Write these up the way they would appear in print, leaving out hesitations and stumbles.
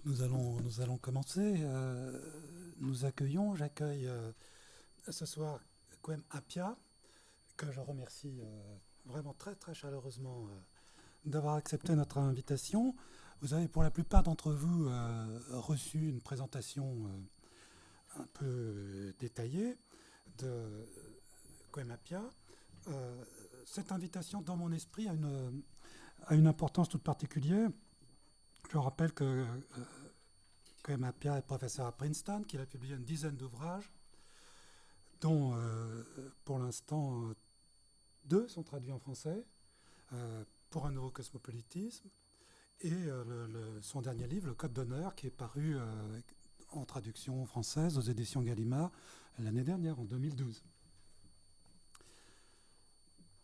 Nous allons commencer. J'accueille ce soir Kwem Appiah, que je remercie vraiment très très chaleureusement d'avoir accepté notre invitation. Vous avez pour la plupart d'entre vous reçu une présentation un peu détaillée de Kwem Appiah. Cette invitation, dans mon esprit, a une importance toute particulière. Je rappelle que Kwem Appiah est professeur à Princeton, qu'il a publié une dizaine d'ouvrages, dont pour l'instant 2 sont traduits en français, pour un nouveau cosmopolitisme, et son dernier livre, Le Code d'honneur, qui est paru en traduction française aux éditions Gallimard l'année dernière, en 2012.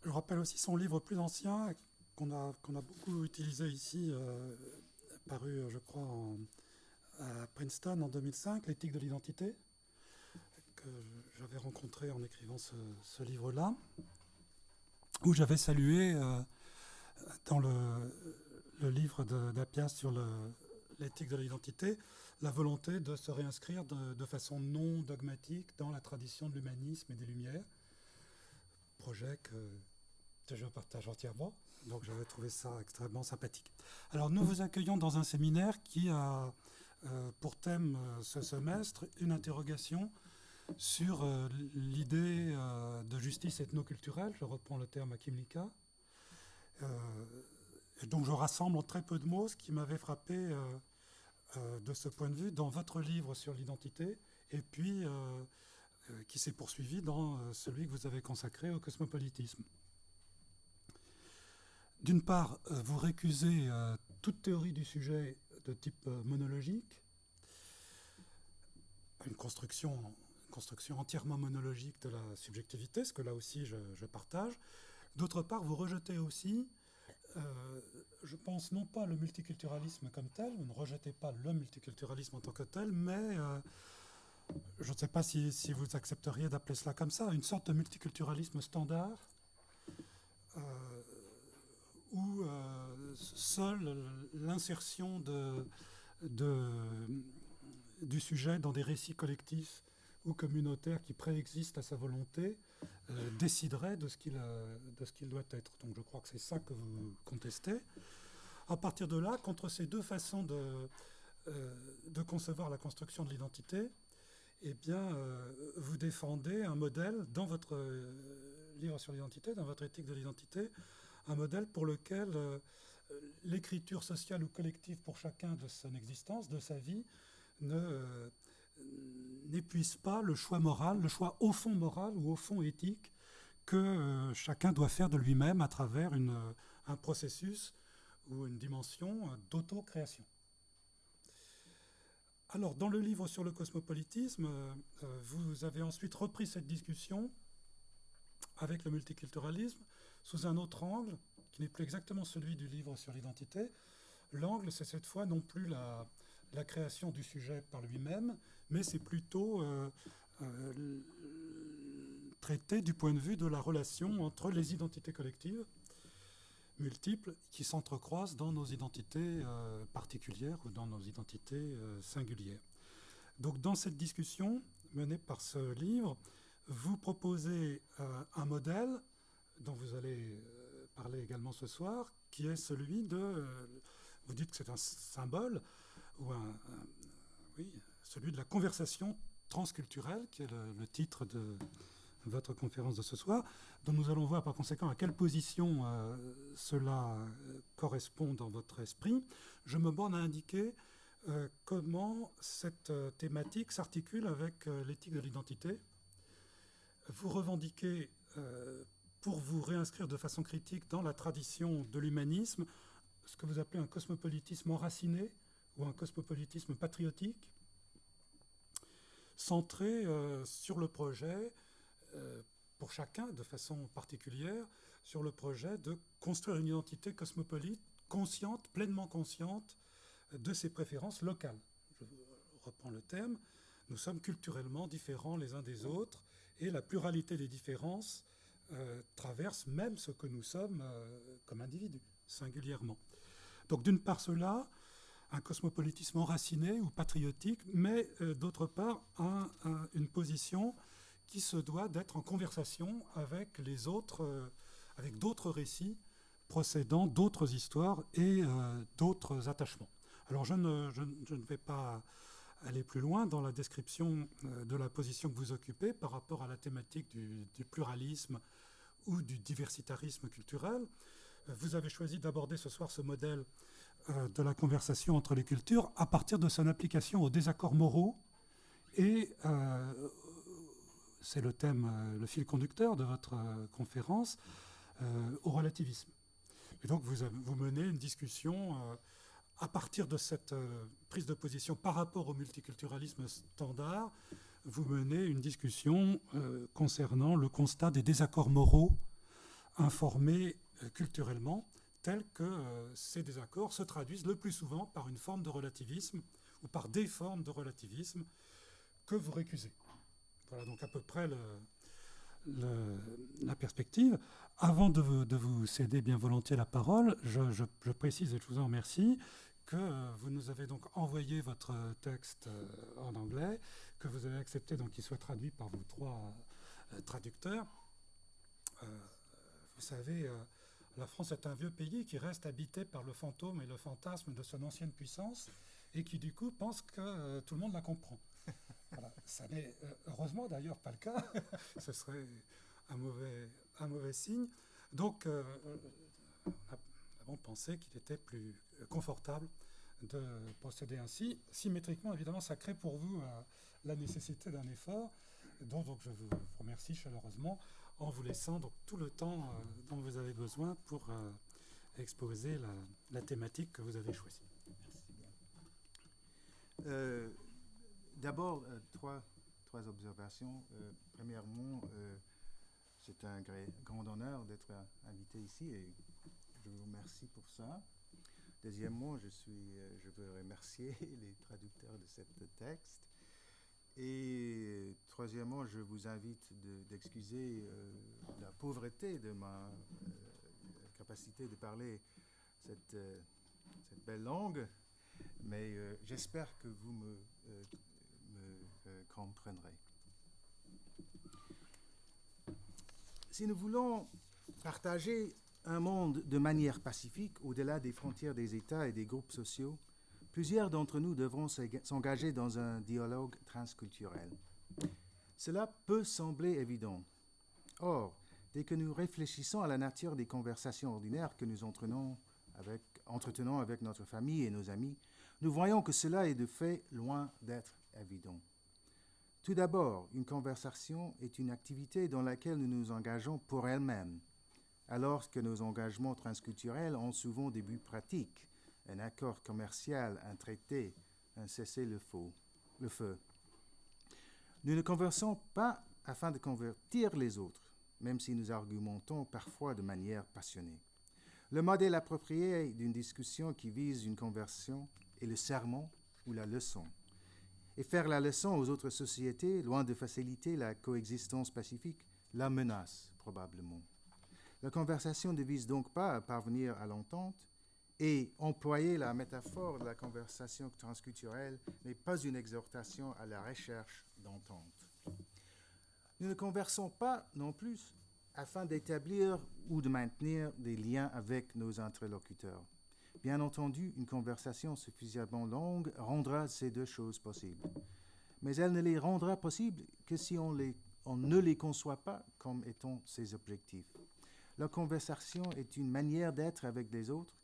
Je rappelle aussi son livre plus ancien, qu'on a beaucoup utilisé ici, paru, je crois, à Princeton en 2005, L'éthique de l'identité, que j'avais rencontré en écrivant ce livre-là, où j'avais salué, dans le livre d'Appiah sur l'éthique de l'identité, la volonté de se réinscrire de façon non dogmatique dans la tradition de l'humanisme et des Lumières, projet que je partage entièrement, donc j'avais trouvé ça extrêmement sympathique. Alors nous vous accueillons dans un séminaire qui a pour thème ce semestre une interrogation sur l'idée de justice ethnoculturelle, je reprends le terme Akimlika, et donc je rassemble en très peu de mots ce qui m'avait frappé de ce point de vue dans votre livre sur l'identité, et puis qui s'est poursuivi dans celui que vous avez consacré au cosmopolitisme. D'une part, vous récusez toute théorie du sujet de type monologique, une construction entièrement monologique de la subjectivité, ce que là aussi je partage. D'autre part, vous rejetez aussi, je pense, non pas le multiculturalisme comme tel, vous ne rejetez pas le multiculturalisme en tant que tel, mais je ne sais pas si vous accepteriez d'appeler cela comme ça, une sorte de multiculturalisme standard, où seule l'insertion du sujet dans des récits collectifs ou communautaires qui préexistent à sa volonté déciderait de ce qu'il doit être. Donc je crois que c'est ça que vous contestez. À partir de là, contre ces deux façons de concevoir la construction de l'identité, eh bien, vous défendez un modèle dans votre livre sur l'identité, dans votre éthique de l'identité, un modèle pour lequel l'écriture sociale ou collective pour chacun de son existence, de sa vie, n'épuise pas le choix moral, le choix au fond moral ou au fond éthique que chacun doit faire de lui-même à travers un processus ou une dimension d'auto-création. Alors, dans le livre sur le cosmopolitisme, vous avez ensuite repris cette discussion avec le multiculturalisme sous un autre angle, qui n'est plus exactement celui du livre sur l'identité. L'angle, c'est cette fois non plus la création du sujet par lui-même, mais c'est plutôt traité du point de vue de la relation entre les identités collectives multiples qui s'entrecroisent dans nos identités particulières ou dans nos identités singulières. Donc dans cette discussion menée par ce livre, vous proposez un modèle dont vous allez parler également ce soir, qui est celui vous dites que c'est un symbole, ou celui de la conversation transculturelle, qui est le titre de votre conférence de ce soir, dont nous allons voir par conséquent à quelle position cela correspond dans votre esprit. Je me borne à indiquer comment cette thématique s'articule avec l'éthique de l'identité. Vous revendiquez, pour vous réinscrire de façon critique dans la tradition de l'humanisme, ce que vous appelez un cosmopolitisme enraciné ou un cosmopolitisme patriotique, centré sur le projet, pour chacun de façon particulière, sur le projet de construire une identité cosmopolite, consciente, pleinement consciente de ses préférences locales. Je reprends le terme, nous sommes culturellement différents les uns des autres, et la pluralité des différences traverse même ce que nous sommes comme individus, singulièrement. Donc d'une part cela, un cosmopolitisme enraciné ou patriotique, mais d'autre part une position qui se doit d'être en conversation avec les autres, avec d'autres récits procédant d'autres histoires et d'autres attachements. Alors je ne vais pas aller plus loin dans la description de la position que vous occupez par rapport à la thématique du pluralisme ou du diversitarisme culturel. Vous avez choisi d'aborder ce soir ce modèle de la conversation entre les cultures à partir de son application aux désaccords moraux et c'est le thème, le fil conducteur de votre conférence, au relativisme. Et donc vous menez une discussion à partir de cette prise de position par rapport au multiculturalisme standard, vous menez une discussion concernant le constat des désaccords moraux informés culturellement, tels que ces désaccords se traduisent le plus souvent par une forme de relativisme ou par des formes de relativisme que vous récusez. Voilà donc à peu près la perspective. Avant de vous céder bien volontiers la parole, je précise et je vous en remercie que vous nous avez donc envoyé votre texte en anglais, que vous avez accepté donc qu'il soit traduit par vos 3 traducteurs. Vous savez, la France est un vieux pays qui reste habité par le fantôme et le fantasme de son ancienne puissance et qui du coup pense que tout le monde la comprend. Voilà. Ça n'est heureusement d'ailleurs pas le cas. Ce serait un mauvais signe. Donc, nous avons pensé qu'il était plus confortable de procéder ainsi. Symétriquement, évidemment, ça crée pour vous la nécessité d'un effort, donc je vous remercie chaleureusement en vous laissant donc tout le temps dont vous avez besoin pour exposer la thématique que vous avez choisie. Merci. D'abord, trois observations. Premièrement, c'est un grand honneur d'être invité ici et je vous remercie pour ça. Deuxièmement, je veux remercier les traducteurs de ce texte. Et troisièmement, je vous invite d'excuser la pauvreté de ma capacité de parler cette belle langue, mais j'espère que vous me comprendrez. Si nous voulons partager un monde de manière pacifique, au-delà des frontières des États et des groupes sociaux, plusieurs d'entre nous devront s'engager dans un dialogue transculturel. Cela peut sembler évident. Or, dès que nous réfléchissons à la nature des conversations ordinaires que nous entretenons avec notre famille et nos amis, nous voyons que cela est de fait loin d'être évident. Tout d'abord, une conversation est une activité dans laquelle nous nous engageons pour elle-même, alors que nos engagements transculturels ont souvent des buts pratiques, un accord commercial, un traité, un cessez-le-feu. Nous ne conversons pas afin de convertir les autres, même si nous argumentons parfois de manière passionnée. Le modèle approprié d'une discussion qui vise une conversion est le sermon ou la leçon. Et faire la leçon aux autres sociétés, loin de faciliter la coexistence pacifique, la menace probablement. La conversation ne vise donc pas à parvenir à l'entente, et employer la métaphore de la conversation transculturelle n'est pas une exhortation à la recherche d'entente. Nous ne conversons pas non plus afin d'établir ou de maintenir des liens avec nos interlocuteurs. Bien entendu, une conversation suffisamment longue rendra ces deux choses possibles. Mais elle ne les rendra possibles que si on ne les conçoit pas comme étant ses objectifs. La conversation est une manière d'être avec les autres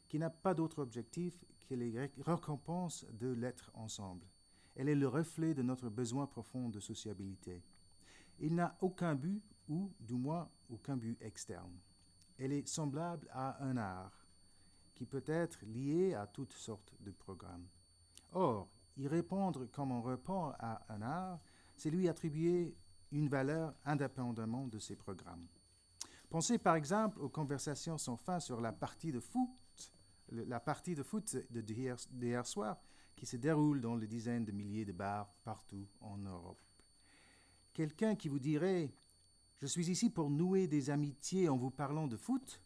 qui n'a pas d'autre objectif que les récompenses de l'être ensemble. Elle est le reflet de notre besoin profond de sociabilité. Il n'a aucun but, ou du moins aucun but externe. Elle est semblable à un art, qui peut être lié à toutes sortes de programmes. Or, y répondre comme on répond à un art, c'est lui attribuer une valeur indépendamment de ses programmes. Pensez par exemple aux conversations sans fin sur la partie de foot d'hier soir qui se déroule dans les dizaines de milliers de bars partout en Europe. Quelqu'un qui vous dirait « Je suis ici pour nouer des amitiés en vous parlant de foot »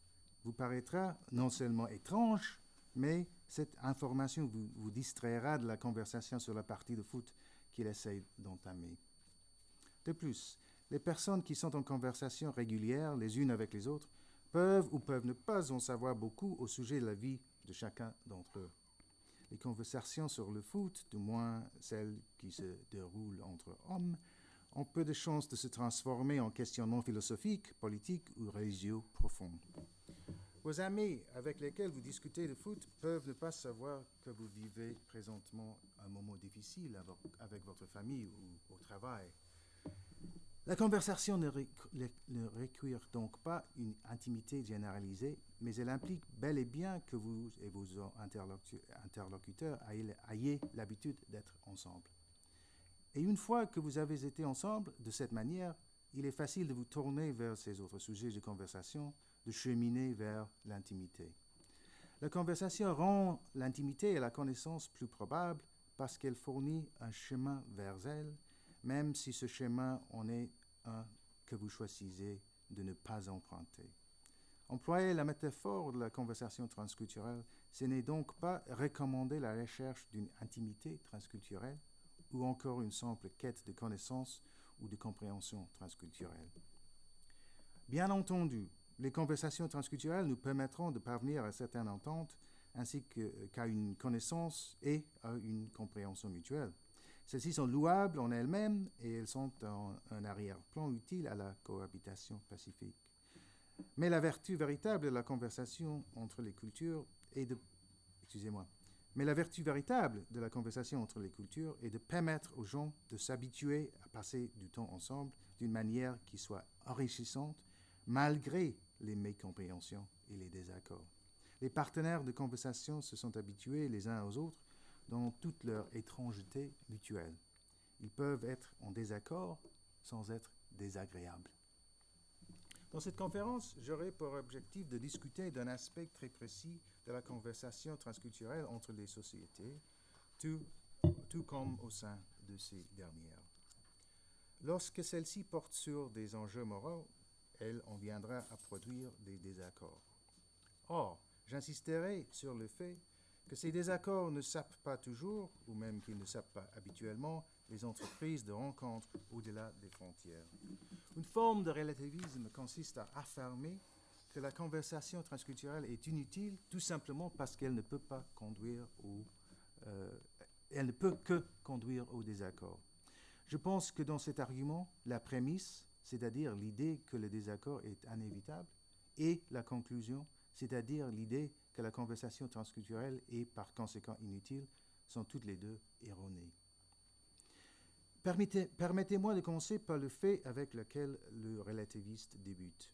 vous paraîtra non seulement étrange, mais Cette information vous distraira de la conversation sur la partie de foot qu'il essaye d'entamer. De plus, les personnes qui sont en conversation régulière les unes avec les autres peuvent ou peuvent ne pas en savoir beaucoup au sujet de la vie de chacun d'entre eux. Les conversations sur le foot, du moins celles qui se déroulent entre hommes, ont peu de chances de se transformer en questionnements philosophiques, politiques ou religieux profonds. Vos amis avec lesquels vous discutez de foot peuvent ne pas savoir que vous vivez présentement un moment difficile avec votre famille ou au travail. La conversation ne requiert donc pas une intimité généralisée, mais elle implique bel et bien que vous et vos interlocuteurs ayez l'habitude d'être ensemble. Et une fois que vous avez été ensemble de cette manière, il est facile de vous tourner vers ces autres sujets de conversation, de cheminer vers l'intimité. La conversation rend l'intimité et la connaissance plus probables parce qu'elle fournit un chemin vers elle, même si ce chemin en est un que vous choisissez de ne pas emprunter. Employer la métaphore de la conversation transculturelle, ce n'est donc pas recommander la recherche d'une intimité transculturelle ou encore une simple quête de connaissance ou de compréhension transculturelle. Bien entendu, les conversations transculturelles nous permettront de parvenir à certaines ententes ainsi qu'à une connaissance et à une compréhension mutuelle. Celles-ci sont louables en elles-mêmes et elles sont un arrière-plan utile à la cohabitation pacifique. Mais la vertu véritable de la conversation entre les cultures est de... Mais la vertu véritable de la conversation entre les cultures est de permettre aux gens de s'habituer à passer du temps ensemble d'une manière qui soit enrichissante, malgré les mécompréhensions et les désaccords. Les partenaires de conversation se sont habitués les uns aux autres dans toute leur étrangeté mutuelle. Ils peuvent être en désaccord sans être désagréables. Dans cette conférence, j'aurai pour objectif de discuter d'un aspect très précis de la conversation transculturelle entre les sociétés, tout comme au sein de ces dernières. Lorsque celle-ci porte sur des enjeux moraux, elle en viendra à produire des désaccords. Or, j'insisterai sur le fait que ces désaccords ne sapent pas toujours, ou même qu'ils ne sapent pas habituellement, les entreprises de rencontres au-delà des frontières. Une forme de relativisme consiste à affirmer que la conversation transculturelle est inutile tout simplement parce qu'elle ne peut pas conduire elle ne peut que conduire au désaccord. Je pense que dans cet argument, la prémisse, c'est-à-dire l'idée que le désaccord est inévitable, et la conclusion, c'est-à-dire l'idée que la conversation transculturelle est par conséquent inutile, sont toutes les deux erronées. Permettez-moi de commencer par le fait avec lequel le relativiste débute.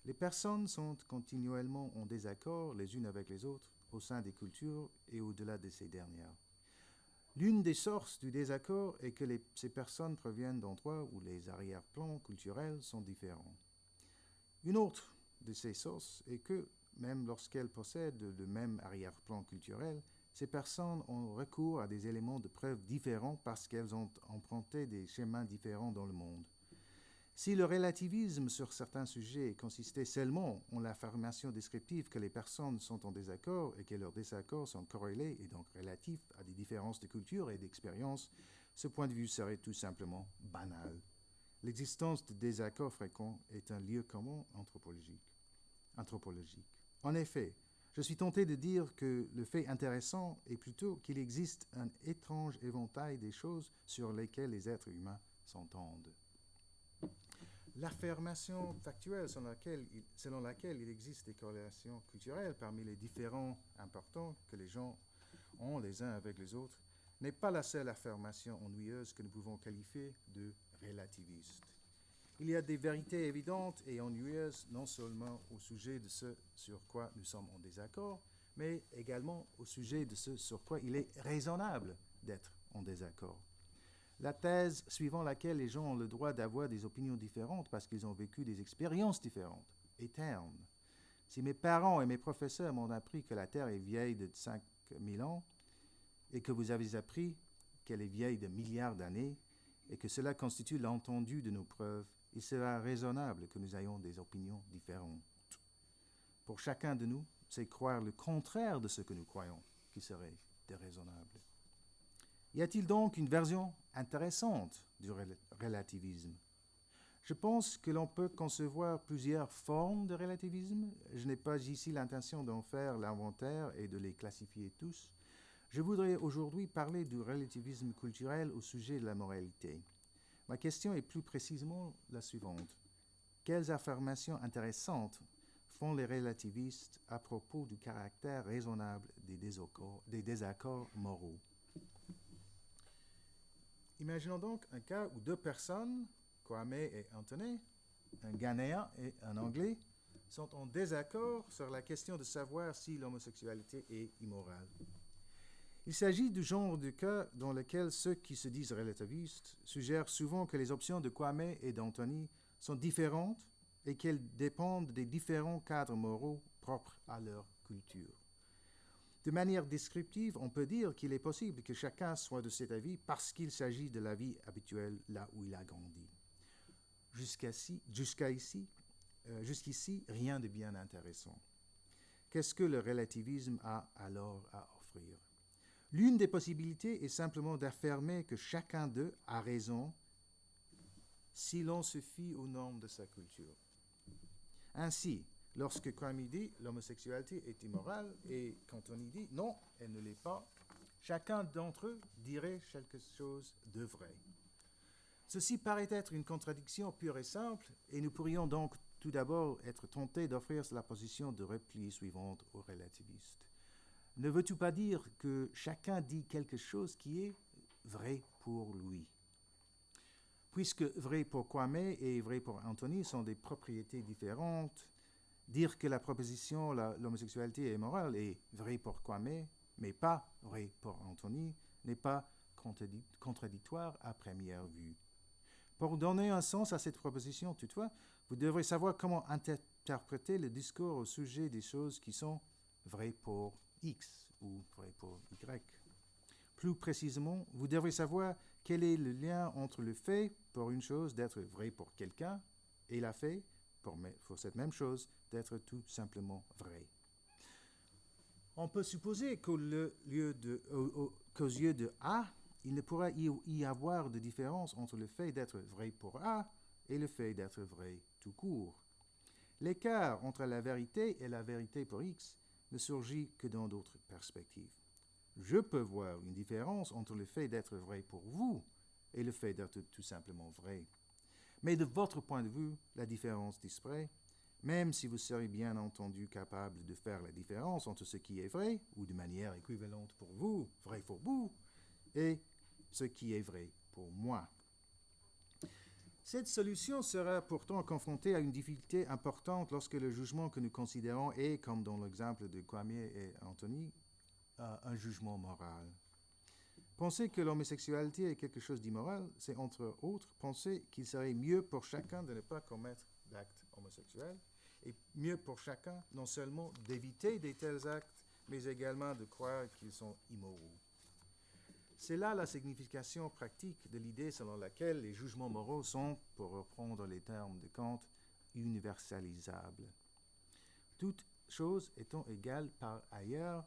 Les personnes sont continuellement en désaccord les unes avec les autres au sein des cultures et au-delà de ces dernières. L'une des sources du désaccord est que ces personnes proviennent d'endroits où les arrière-plans culturels sont différents. Une autre de ces sources est que, même lorsqu'elles possèdent le même arrière-plan culturel, ces personnes ont recours à des éléments de preuve différents parce qu'elles ont emprunté des chemins différents dans le monde. Si le relativisme sur certains sujets consistait seulement en l'affirmation descriptive que les personnes sont en désaccord et que leurs désaccords sont corrélés et donc relatifs à des différences de culture et d'expérience, ce point de vue serait tout simplement banal. L'existence de désaccords fréquents est un lieu commun anthropologique. En effet, je suis tenté de dire que le fait intéressant est plutôt qu'il existe un étrange éventail des choses sur lesquelles les êtres humains s'entendent. L'affirmation factuelle selon laquelle il existe des corrélations culturelles parmi les différents importants que les gens ont les uns avec les autres n'est pas la seule affirmation ennuyeuse que nous pouvons qualifier de relativiste. Il y a des vérités évidentes et ennuyeuses non seulement au sujet de ce sur quoi nous sommes en désaccord, mais également au sujet de ce sur quoi il est raisonnable d'être en désaccord. La thèse suivant laquelle les gens ont le droit d'avoir des opinions différentes parce qu'ils ont vécu des expériences différentes est terne. Si mes parents et mes professeurs m'ont appris que la Terre est vieille de 5000 ans et que vous avez appris qu'elle est vieille de milliards d'années et que cela constitue l'entendu de nos preuves, il sera raisonnable que nous ayons des opinions différentes. Pour chacun de nous, c'est croire le contraire de ce que nous croyons qui serait déraisonnable. Y a-t-il donc une version intéressante du relativisme? Je pense que l'on peut concevoir plusieurs formes de relativisme. Je n'ai pas ici l'intention d'en faire l'inventaire et de les classifier tous. Je voudrais aujourd'hui parler du relativisme culturel au sujet de la moralité. Ma question est plus précisément la suivante. Quelles affirmations intéressantes font les relativistes à propos du caractère raisonnable des désaccords moraux? Imaginons donc un cas où deux personnes, Kwame et Anthony, un Ghanéen et un Anglais, sont en désaccord sur la question de savoir si l'homosexualité est immorale. Il s'agit du genre de cas dans lequel ceux qui se disent relativistes suggèrent souvent que les options de Kwame et d'Anthony sont différentes et qu'elles dépendent des différents cadres moraux propres à leur culture. De manière descriptive, on peut dire qu'il est possible que chacun soit de cet avis parce qu'il s'agit de la vie habituelle là où il a grandi. Jusqu'ici, rien de bien intéressant. Qu'est-ce que le relativisme a alors à offrir? L'une des possibilités est simplement d'affirmer que chacun d'eux a raison si l'on se fie aux normes de sa culture. Ainsi, lorsque Kwame dit l'homosexualité est immorale et qu'Anthony dit non, elle ne l'est pas, chacun d'entre eux dirait quelque chose de vrai. Ceci paraît être une contradiction pure et simple, et nous pourrions donc tout d'abord être tentés d'offrir la position de repli suivante aux relativistes. Ne veux-tu pas dire que chacun dit quelque chose qui est vrai pour lui? Puisque vrai pour Kwame et vrai pour Anthony sont des propriétés différentes, dire que la proposition l'homosexualité est morale est vrai pour Kwame, mais pas vrai pour Anthony, n'est pas contradictoire à première vue. Pour donner un sens à cette proposition, toutefois, vous devrez savoir comment interpréter le discours au sujet des choses qui sont vraies pour X ou vraies pour Y. Plus précisément, vous devrez savoir quel est le lien entre le fait pour une chose d'être vrai pour quelqu'un et la fait pour cette même chose d'être tout simplement vrai. On peut supposer qu'aux yeux de A, il ne pourra y avoir de différence entre le fait d'être vrai pour A et le fait d'être vrai tout court. L'écart entre la vérité et la vérité pour X ne surgit que dans d'autres perspectives. Je peux voir une différence entre le fait d'être vrai pour vous et le fait d'être tout simplement vrai. Mais de votre point de vue, la différence disparaît, même si vous serez bien entendu capable de faire la différence entre ce qui est vrai, ou de manière équivalente pour vous, vrai pour vous, et ce qui est vrai pour moi. Cette solution sera pourtant confrontée à une difficulté importante lorsque le jugement que nous considérons est, comme dans l'exemple de Kwame et Anthony, un jugement moral. Penser que l'homosexualité est quelque chose d'immoral, c'est entre autres penser qu'il serait mieux pour chacun de ne pas commettre d'actes homosexuels et mieux pour chacun non seulement d'éviter de tels actes, mais également de croire qu'ils sont immoraux. C'est là la signification pratique de l'idée selon laquelle les jugements moraux sont, pour reprendre les termes de Kant, universalisables. Toute chose étant égale par ailleurs,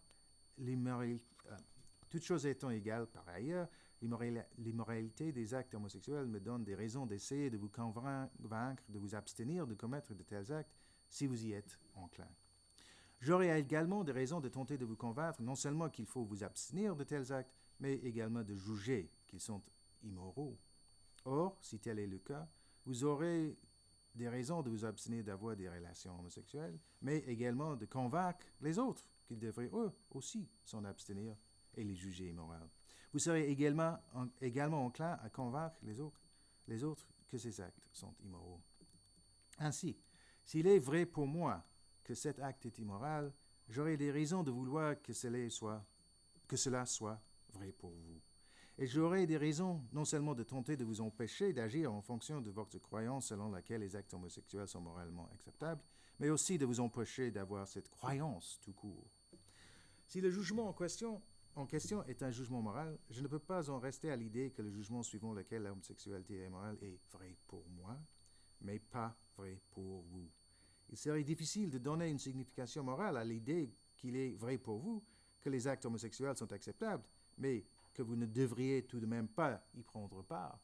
l'immoralité des actes homosexuels me donne des raisons d'essayer de vous convaincre de vous abstenir de commettre de tels actes si vous y êtes enclin. J'aurai également des raisons de tenter de vous convaincre non seulement qu'il faut vous abstenir de tels actes, mais également de juger qu'ils sont immoraux. Or, si tel est le cas, vous aurez des raisons de vous abstenir d'avoir des relations homosexuelles, mais également de convaincre les autres qu'ils devraient eux aussi s'en abstenir et les juger immoraux. Vous serez également enclin à convaincre les autres que ces actes sont immoraux. Ainsi, s'il est vrai pour moi que cet acte est immoral, j'aurai des raisons de vouloir que cela soit vrai pour vous. Et j'aurai des raisons non seulement de tenter de vous empêcher d'agir en fonction de votre croyance selon laquelle les actes homosexuels sont moralement acceptables, mais aussi de vous empêcher d'avoir cette croyance tout court. Si le jugement en question est un jugement moral, je ne peux pas en rester à l'idée que le jugement suivant lequel l'homosexualité est morale est vrai pour moi, mais pas vrai pour vous. Il serait difficile de donner une signification morale à l'idée qu'il est vrai pour vous que les actes homosexuels sont acceptables, mais que vous ne devriez tout de même pas y prendre part.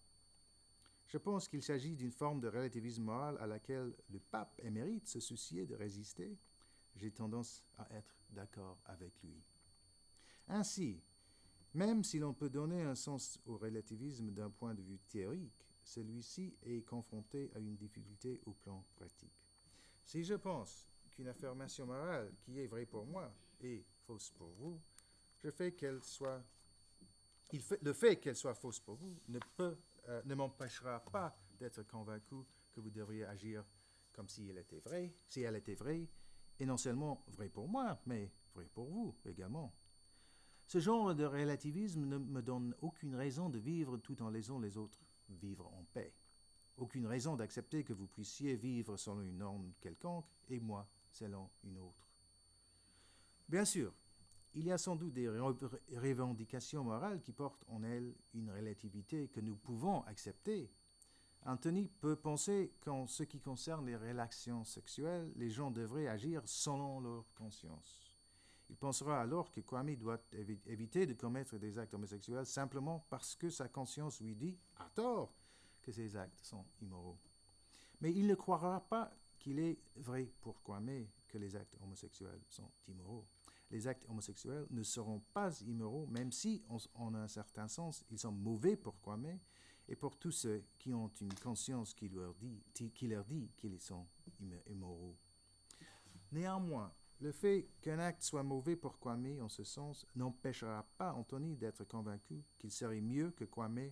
Je pense qu'il s'agit d'une forme de relativisme moral à laquelle le pape émérite se souciait de résister. J'ai tendance à être d'accord avec lui. Ainsi, même si l'on peut donner un sens au relativisme d'un point de vue théorique, celui-ci est confronté à une difficulté au plan pratique. Si je pense qu'une affirmation morale qui est vraie pour moi est fausse pour vous, le fait qu'elle soit fausse pour vous ne m'empêchera pas d'être convaincu que vous devriez agir comme si elle était vraie, et non seulement vraie pour moi, mais vraie pour vous également. Ce genre de relativisme ne me donne aucune raison de vivre tout en laissant les autres vivre en paix. Aucune raison d'accepter que vous puissiez vivre selon une norme quelconque et moi selon une autre. Bien sûr, il y a sans doute des revendications morales qui portent en elles une relativité que nous pouvons accepter. Anthony peut penser qu'en ce qui concerne les relations sexuelles, les gens devraient agir selon leur conscience. Il pensera alors que Kwame doit éviter de commettre des actes homosexuels simplement parce que sa conscience lui dit, à tort, que ces actes sont immoraux. Mais il ne croira pas qu'il est vrai pour Kwame que les actes homosexuels sont immoraux. Les actes homosexuels ne seront pas immoraux, même si, en un certain sens, ils sont mauvais pour Kwame et pour tous ceux qui ont une conscience qui leur dit qu'ils sont immoraux. Néanmoins, le fait qu'un acte soit mauvais pour Kwame en ce sens n'empêchera pas Anthony d'être convaincu qu'il serait mieux que Kwame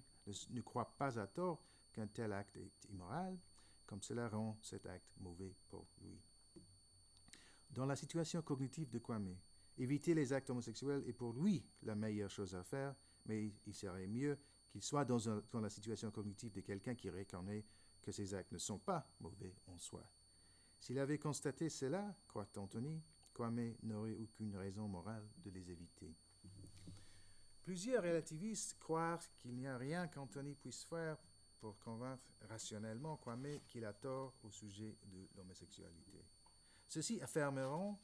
ne croit pas à tort qu'un tel acte est immoral, comme cela rend cet acte mauvais pour lui. Dans la situation cognitive de Kwame, éviter les actes homosexuels est pour lui la meilleure chose à faire, mais il serait mieux qu'il soit dans la situation cognitive de quelqu'un qui reconnaît que ces actes ne sont pas mauvais en soi. S'il avait constaté cela, croit Anthony, Kwame n'aurait aucune raison morale de les éviter. Plusieurs relativistes croient qu'il n'y a rien qu'Anthony puisse faire pour convaincre rationnellement Kwame qu'il a tort au sujet de l'homosexualité. Ceux-ci affirmeront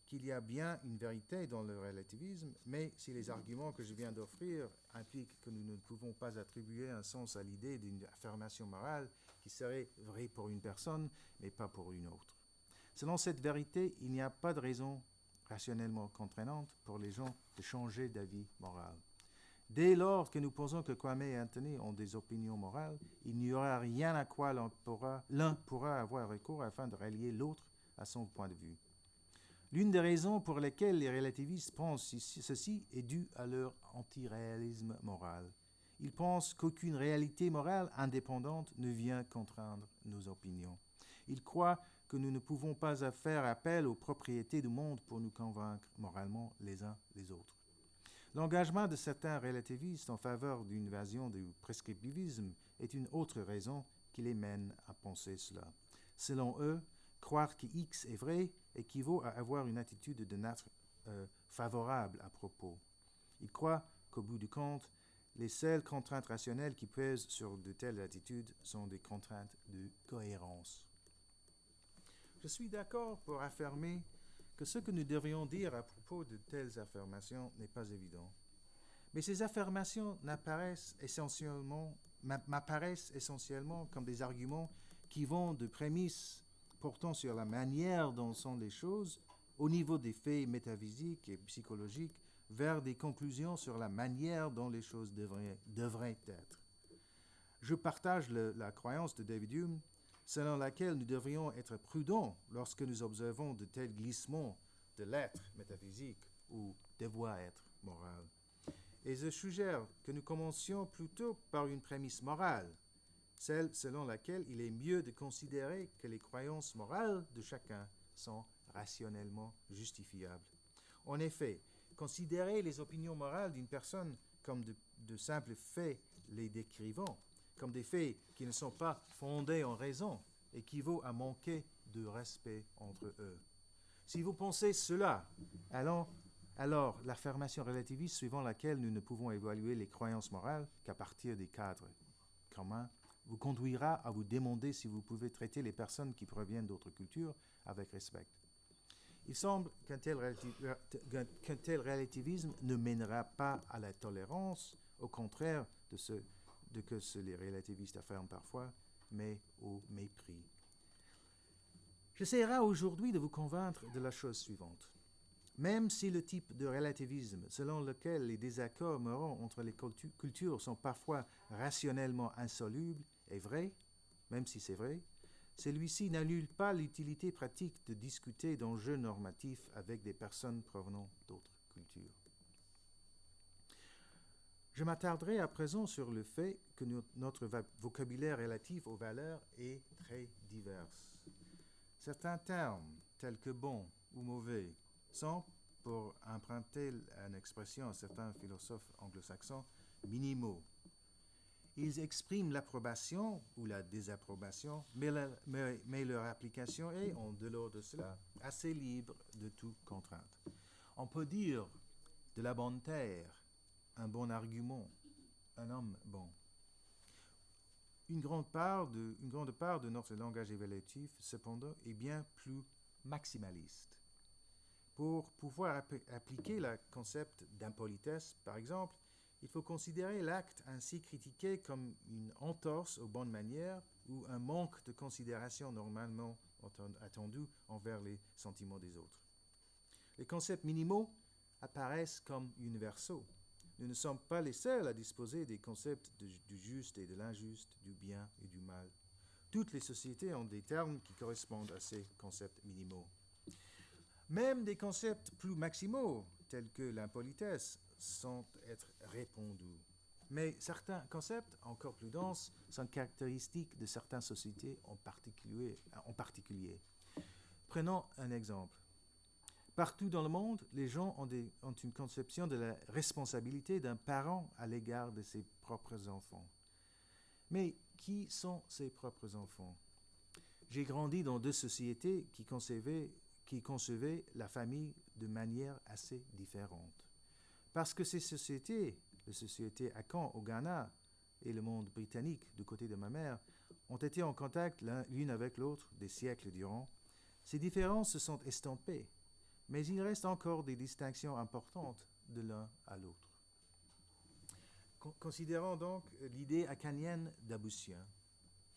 qu'il y a bien une vérité dans le relativisme, mais si les arguments que je viens d'offrir impliquent que nous ne pouvons pas attribuer un sens à l'idée d'une affirmation morale qui serait vraie pour une personne, mais pas pour une autre. Selon cette vérité, il n'y a pas de raison rationnellement contraignante pour les gens de changer d'avis moral. Dès lors que nous pensons que Kwame et Anthony ont des opinions morales, il n'y aura rien à quoi l'un pourra avoir recours afin de rallier l'autre à son point de vue. L'une des raisons pour lesquelles les relativistes pensent ceci est due à leur antiréalisme moral. Ils pensent qu'aucune réalité morale indépendante ne vient contraindre nos opinions. Ils croient que nous ne pouvons pas faire appel aux propriétés du monde pour nous convaincre moralement les uns les autres. L'engagement de certains relativistes en faveur d'une invasion du prescriptivisme est une autre raison qui les mène à penser cela. Selon eux, croire que X est vrai équivaut à avoir une attitude de nature favorable à propos. Ils croient qu'au bout du compte, les seules contraintes rationnelles qui pèsent sur de telles attitudes sont des contraintes de cohérence. Je suis d'accord pour affirmer que ce que nous devrions dire à propos de telles affirmations n'est pas évident. Mais ces affirmations m'apparaissent essentiellement comme des arguments qui vont de prémices portant sur la manière dont sont les choses, au niveau des faits métaphysiques et psychologiques, vers des conclusions sur la manière dont les choses devraient être. Je partage la croyance de David Hume selon laquelle nous devrions être prudents lorsque nous observons de tels glissements de l'être métaphysique ou devoir-être moral. Et je suggère que nous commencions plutôt par une prémisse morale, celle selon laquelle il est mieux de considérer que les croyances morales de chacun sont rationnellement justifiables. En effet, considérer les opinions morales d'une personne comme de simples faits les décrivant, comme des faits qui ne sont pas fondés en raison, équivaut à manquer de respect entre eux. Si vous pensez cela, alors l'affirmation relativiste suivant laquelle nous ne pouvons évaluer les croyances morales qu'à partir des cadres communs vous conduira à vous demander si vous pouvez traiter les personnes qui proviennent d'autres cultures avec respect. Il semble qu'un tel relativisme ne mènera pas à la tolérance, au contraire de ce que les relativistes affirment parfois, mais au mépris. J'essaierai aujourd'hui de vous convaincre de la chose suivante. Même si le type de relativisme selon lequel les désaccords moraux entre les cultures sont parfois rationnellement insolubles est vrai, même si c'est vrai, celui-ci n'annule pas l'utilité pratique de discuter d'enjeux normatifs avec des personnes provenant d'autres cultures. Je m'attarderai à présent sur le fait que notre vocabulaire relatif aux valeurs est très divers. Certains termes, tels que bon ou mauvais, sont, pour emprunter une expression à certains philosophes anglo-saxons, minimaux. Ils expriment l'approbation ou la désapprobation, mais leur application est, en dehors de cela, assez libre de toute contrainte. On peut dire de la bonne terre, un bon argument, un homme bon. Une grande part de notre langage évaluatif, cependant, est bien plus maximaliste. Pour pouvoir appliquer le concept d'impolitesse, par exemple, il faut considérer l'acte ainsi critiqué comme une entorse aux bonnes manières ou un manque de considération normalement attendu envers les sentiments des autres. Les concepts minimaux apparaissent comme universaux. Nous ne sommes pas les seuls à disposer des concepts du juste et de l'injuste, du bien et du mal. Toutes les sociétés ont des termes qui correspondent à ces concepts minimaux. Même des concepts plus maximaux, tels que l'impolitesse, sont être répandus. Mais certains concepts, encore plus denses, sont caractéristiques de certaines sociétés en particulier. Prenons un exemple. Partout dans le monde, les gens ont une conception de la responsabilité d'un parent à l'égard de ses propres enfants. Mais qui sont ses propres enfants? J'ai grandi dans deux sociétés qui concevaient la famille de manière assez différente. Parce que ces sociétés, la société Akan au Ghana et le monde britannique du côté de ma mère, ont été en contact l'une avec l'autre des siècles durant, ces différences se sont estompées. Mais il reste encore des distinctions importantes de l'un à l'autre. Considérons donc l'idée akanienne d'Abusian,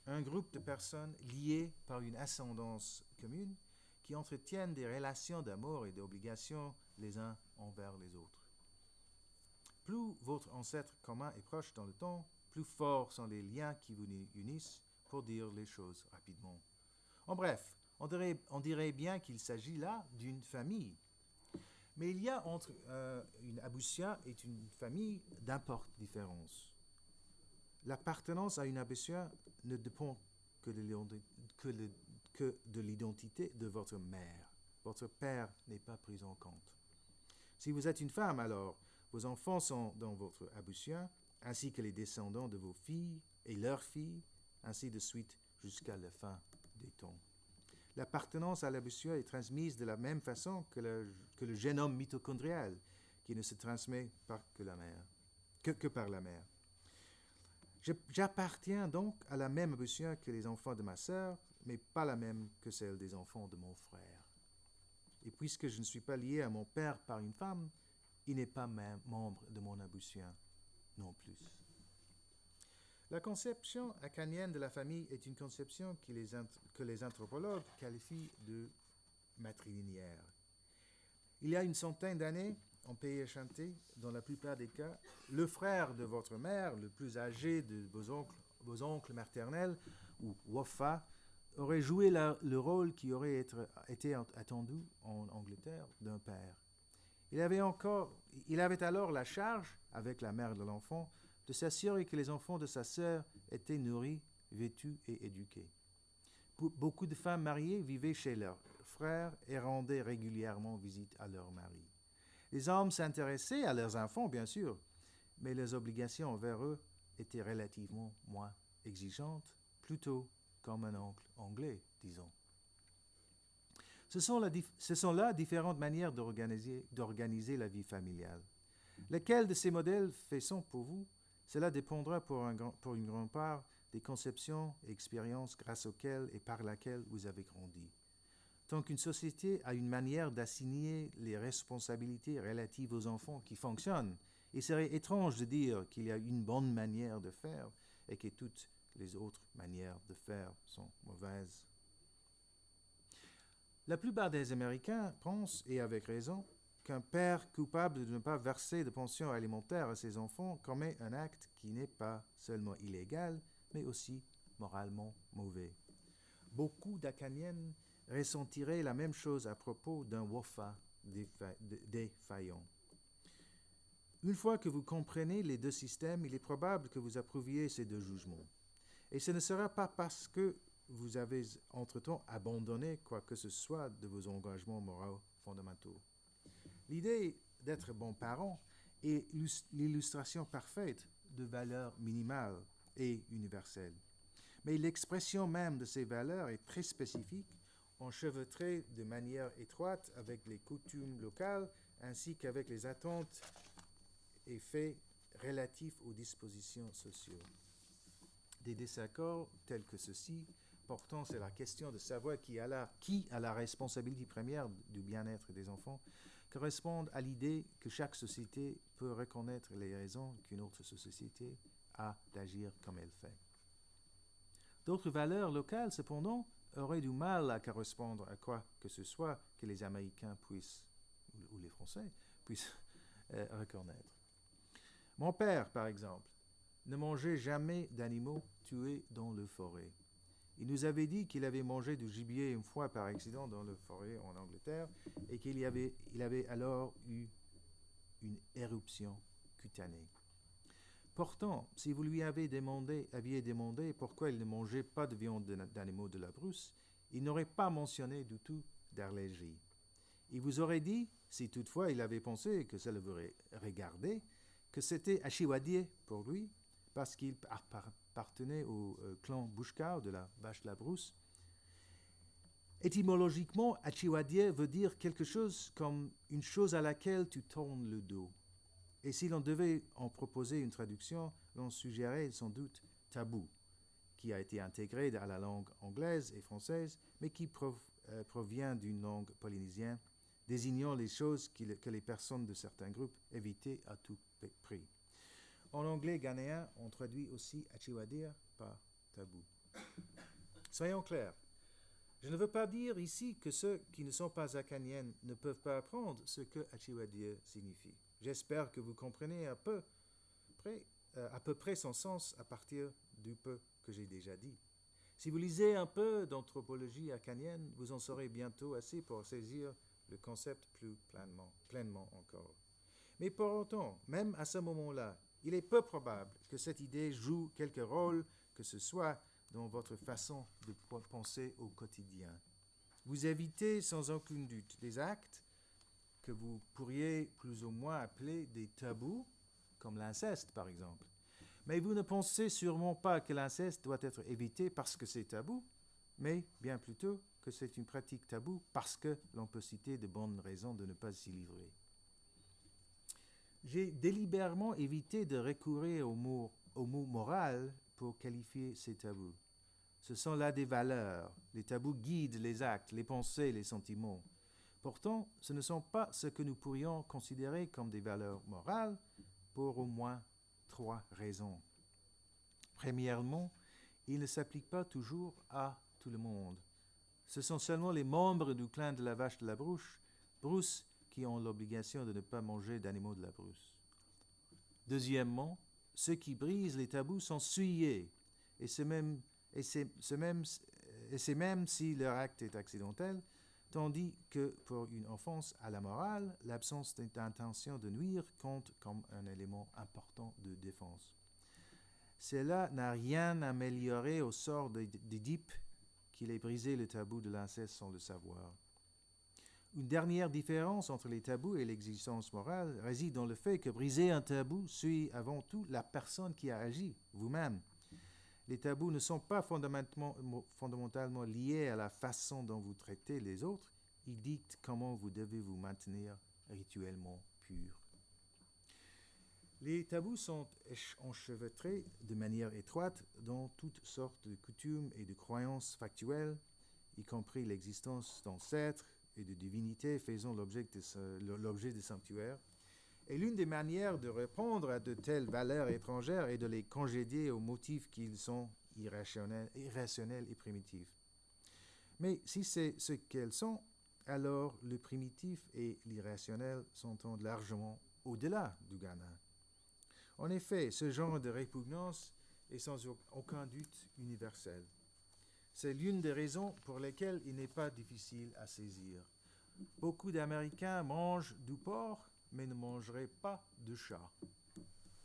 un groupe de personnes liées par une ascendance commune qui entretiennent des relations d'amour et d'obligation les uns envers les autres. Plus votre ancêtre commun est proche dans le temps, plus forts sont les liens qui vous unissent, pour dire les choses rapidement. En bref, on dirait bien qu'il s'agit là d'une famille. Mais il y a entre une Abussia et une famille d'importantes différences. L'appartenance à une Abussia ne dépend que de l'identité de votre mère. Votre père n'est pas pris en compte. Si vous êtes une femme, alors, vos enfants sont dans votre Abussia, ainsi que les descendants de vos filles et leurs filles, ainsi de suite jusqu'à la fin des temps. L'appartenance à l'Abussia est transmise de la même façon que le génome mitochondrial, qui ne se transmet que par la mère. J'appartiens donc à la même Abussia que les enfants de ma sœur, mais pas la même que celle des enfants de mon frère. Et puisque je ne suis pas lié à mon père par une femme, il n'est pas même membre de mon Abussia non plus. La conception akanienne de la famille est une conception que les anthropologues qualifient de matrilinéaire. Il y a une centaine d'années, en pays Ashanti, dans la plupart des cas, le frère de votre mère, le plus âgé de vos oncles maternels, ou Wafa, aurait joué le rôle qui aurait été attendu en Angleterre d'un père. Il avait alors la charge, avec la mère de l'enfant, de s'assurer que les enfants de sa sœur étaient nourris, vêtus et éduqués. Beaucoup de femmes mariées vivaient chez leurs frères et rendaient régulièrement visite à leurs maris. Les hommes s'intéressaient à leurs enfants, bien sûr, mais les obligations envers eux étaient relativement moins exigeantes, plutôt comme un oncle anglais, disons. Ce sont là différentes manières d'organiser la vie familiale. Lequel de ces modèles fait son pour vous? Cela dépendra pour une grande part des conceptions et expériences grâce auxquelles et par laquelle vous avez grandi. tant qu'une société a une manière d'assigner les responsabilités relatives aux enfants qui fonctionne. Il serait étrange de dire qu'il y a une bonne manière de faire et que toutes les autres manières de faire sont mauvaises. La plupart des Américains pensent, et avec raison, qu'un père coupable de ne pas verser de pension alimentaire à ses enfants commet un acte qui n'est pas seulement illégal, mais aussi moralement mauvais. Beaucoup d'Acadiennes ressentiraient la même chose à propos d'un WOFA défaillant. Une fois que vous comprenez les deux systèmes, il est probable que vous approuviez ces deux jugements. Et ce ne sera pas parce que vous avez entre-temps abandonné quoi que ce soit de vos engagements moraux fondamentaux. L'idée d'être bon parent est l'illustration parfaite de valeurs minimales et universelles. Mais l'expression même de ces valeurs est très spécifique, enchevêtrée de manière étroite avec les coutumes locales ainsi qu'avec les attentes et faits relatifs aux dispositions sociales. Des désaccords tels que ceux-ci, portant sur la question de savoir qui a la responsabilité première du bien-être des enfants, correspondent à l'idée que chaque société peut reconnaître les raisons qu'une autre société a d'agir comme elle fait. D'autres valeurs locales, cependant, auraient du mal à correspondre à quoi que ce soit que les Américains puissent, ou les Français, puissent reconnaître. Mon père, par exemple, ne mangeait jamais d'animaux tués dans la forêt. Il nous avait dit qu'il avait mangé du gibier une fois par accident dans la forêt en Angleterre et qu'il avait alors eu une éruption cutanée. Pourtant, si vous lui aviez demandé pourquoi il ne mangeait pas de viande d'animaux de la brousse, il n'aurait pas mentionné du tout d'allergie. Il vous aurait dit, si toutefois il avait pensé que ça le regardait, que c'était Achiwadie pour lui, parce qu'il appartenait au clan Bouchkar de la vache de la brousse. Étymologiquement, Achiwadie veut dire quelque chose comme une chose à laquelle tu tournes le dos. Et si l'on devait en proposer une traduction, l'on suggérait sans doute tabou, qui a été intégré à la langue anglaise et française, mais qui provient d'une langue polynésienne, désignant les choses que les personnes de certains groupes évitaient à tout prix. En anglais ghanéen, on traduit aussi Achiwadia par tabou. Soyons clairs, je ne veux pas dire ici que ceux qui ne sont pas acadiens ne peuvent pas apprendre ce que Achiwadia signifie. J'espère que vous comprenez à peu près son sens à partir du peu que j'ai déjà dit. Si vous lisez un peu d'anthropologie acadienne, vous en saurez bientôt assez pour saisir le concept plus pleinement encore. Mais pour autant, même à ce moment-là, il est peu probable que cette idée joue quelque rôle que ce soit dans votre façon de penser au quotidien. Vous évitez sans aucun doute des actes que vous pourriez plus ou moins appeler des tabous, comme l'inceste par exemple. Mais vous ne pensez sûrement pas que l'inceste doit être évité parce que c'est tabou, mais bien plutôt que c'est une pratique taboue parce que l'on peut citer de bonnes raisons de ne pas s'y livrer. J'ai délibérément évité de recourir au mot moral pour qualifier ces tabous. Ce sont là des valeurs. Les tabous guident les actes, les pensées, les sentiments. Pourtant, ce ne sont pas ce que nous pourrions considérer comme des valeurs morales pour au moins 3 raisons. Premièrement, ils ne s'appliquent pas toujours à tout le monde. Ce sont seulement les membres du clan de la vache de la brousse qui ont l'obligation de ne pas manger d'animaux de la brousse. Deuxièmement, ceux qui brisent les tabous sont souillés, et c'est même si leur acte est accidentel, tandis que pour une offense à la morale, l'absence d'intention de nuire compte comme un élément important de défense. Cela n'a rien amélioré au sort d'Édipe qu'il ait brisé le tabou de l'inceste sans le savoir. Une dernière différence entre les tabous et l'exigence morale réside dans le fait que briser un tabou suit avant tout la personne qui a agi, vous-même. Les tabous ne sont pas fondamentalement liés à la façon dont vous traitez les autres, ils dictent comment vous devez vous maintenir rituellement pur. Les tabous sont enchevêtrés de manière étroite dans toutes sortes de coutumes et de croyances factuelles y compris l'existence d'ancêtres et de divinités faisant l'objet de sanctuaires. Et l'une des manières de répondre à de telles valeurs étrangères est de les congédier aux motifs qu'ils sont irrationnels et primitifs. Mais si c'est ce qu'elles sont, alors le primitif et l'irrationnel s'entendent largement au-delà du Ghana. En effet, ce genre de répugnance est sans aucun doute universel. C'est l'une des raisons pour lesquelles il n'est pas difficile à saisir. Beaucoup d'Américains mangent du porc, mais ne mangeraient pas de chat.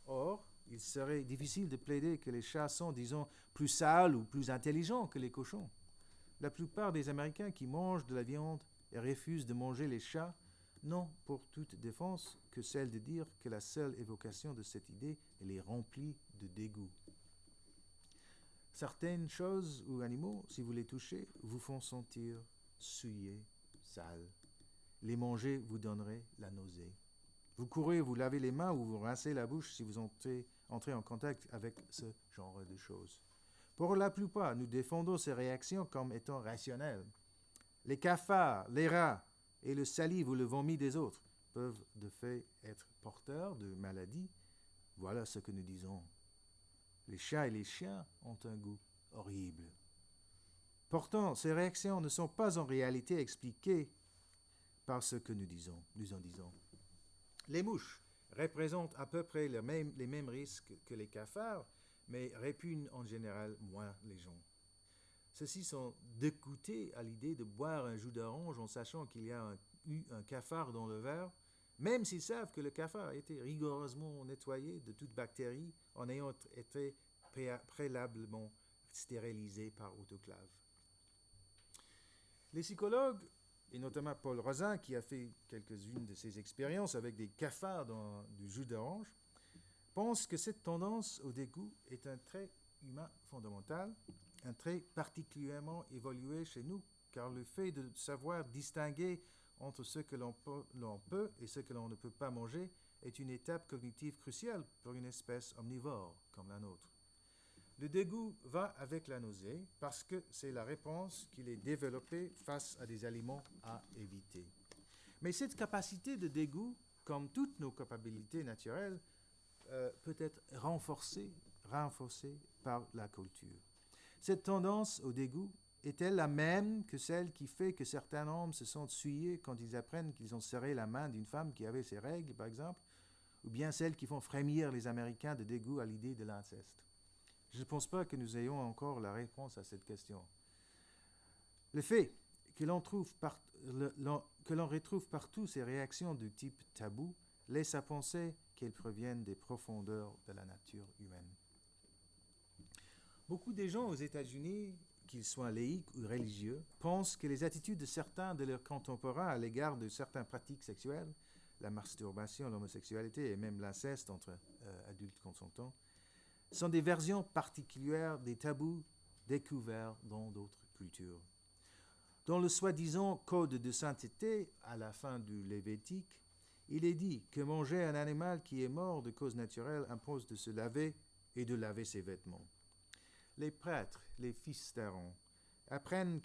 Or, il serait difficile de plaider que les chats sont, disons, plus sales ou plus intelligents que les cochons. La plupart des Américains qui mangent de la viande et refusent de manger les chats n'ont pour toute défense que celle de dire que la seule évocation de cette idée elle est remplie de dégoût. Certaines choses ou animaux, si vous les touchez, vous font sentir souillés, sales. Les manger vous donnerait la nausée. Vous courez, vous lavez les mains ou vous rincez la bouche si vous entrez en contact avec ce genre de choses. Pour la plupart, nous défendons ces réactions comme étant rationnelles. Les cafards, les rats et le salive ou le vomi des autres peuvent de fait être porteurs de maladies. Voilà ce que nous disons. Les chats et les chiens ont un goût horrible. Pourtant, ces réactions ne sont pas en réalité expliquées par ce que nous en disons. Les mouches représentent à peu près les mêmes risques que les cafards, mais répugnent en général moins les gens. Ceux-ci sont dégoûtés à l'idée de boire un jus d'orange en sachant qu'il y a eu un cafard dans le verre, même s'ils savent que le cafard a été rigoureusement nettoyé de toute bactérie en ayant été préalablement stérilisé par autoclave. Les psychologues, et notamment Paul Rozin, qui a fait quelques-unes de ses expériences avec des cafards dans du jus d'orange, pensent que cette tendance au dégoût est un trait humain fondamental, un trait particulièrement évolué chez nous, car le fait de savoir distinguer entre ce que l'on peut et ce que l'on ne peut pas manger est une étape cognitive cruciale pour une espèce omnivore comme la nôtre. Le dégoût va avec la nausée parce que c'est la réponse qu'il est développée face à des aliments à éviter. Mais cette capacité de dégoût, comme toutes nos capacités naturelles, peut être renforcée par la culture. Cette tendance au dégoût est-elle la même que celle qui fait que certains hommes se sentent souillés quand ils apprennent qu'ils ont serré la main d'une femme qui avait ses règles, par exemple, ou bien celles qui font frémir les Américains de dégoût à l'idée de l'inceste? Je ne pense pas que nous ayons encore la réponse à cette question. Le fait que l'on retrouve partout ces réactions de type tabou laisse à penser qu'elles proviennent des profondeurs de la nature humaine. Beaucoup de gens aux États-Unis, qu'ils soient laïcs ou religieux, pensent que les attitudes de certains de leurs contemporains à l'égard de certaines pratiques sexuelles, la masturbation, l'homosexualité et même l'inceste entre adultes consentants, sont des versions particulières des tabous découverts dans d'autres cultures. Dans le soi-disant code de sainteté à la fin du Lévitique, il est dit que manger un animal qui est mort de cause naturelle impose de se laver et de laver ses vêtements. Les prêtres, les fils d'Aaron, apprennent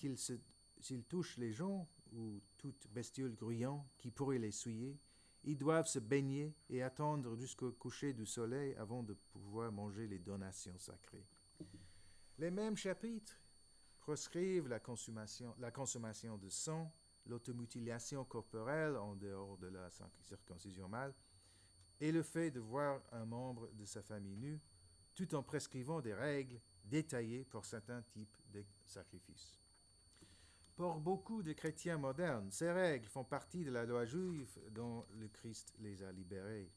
s'ils touchent les gens ou toute bestiole grouillant qui pourrait les souiller, ils doivent se baigner et attendre jusqu'au coucher du soleil avant de pouvoir manger les donations sacrées. Les mêmes chapitres proscrivent la consommation de sang, l'automutilation corporelle en dehors de la circoncision mâle et le fait de voir un membre de sa famille nu, tout en prescrivant des règles détaillées pour certains types de sacrifices. Pour beaucoup de chrétiens modernes, ces règles font partie de la loi juive dont le Christ les a libérés.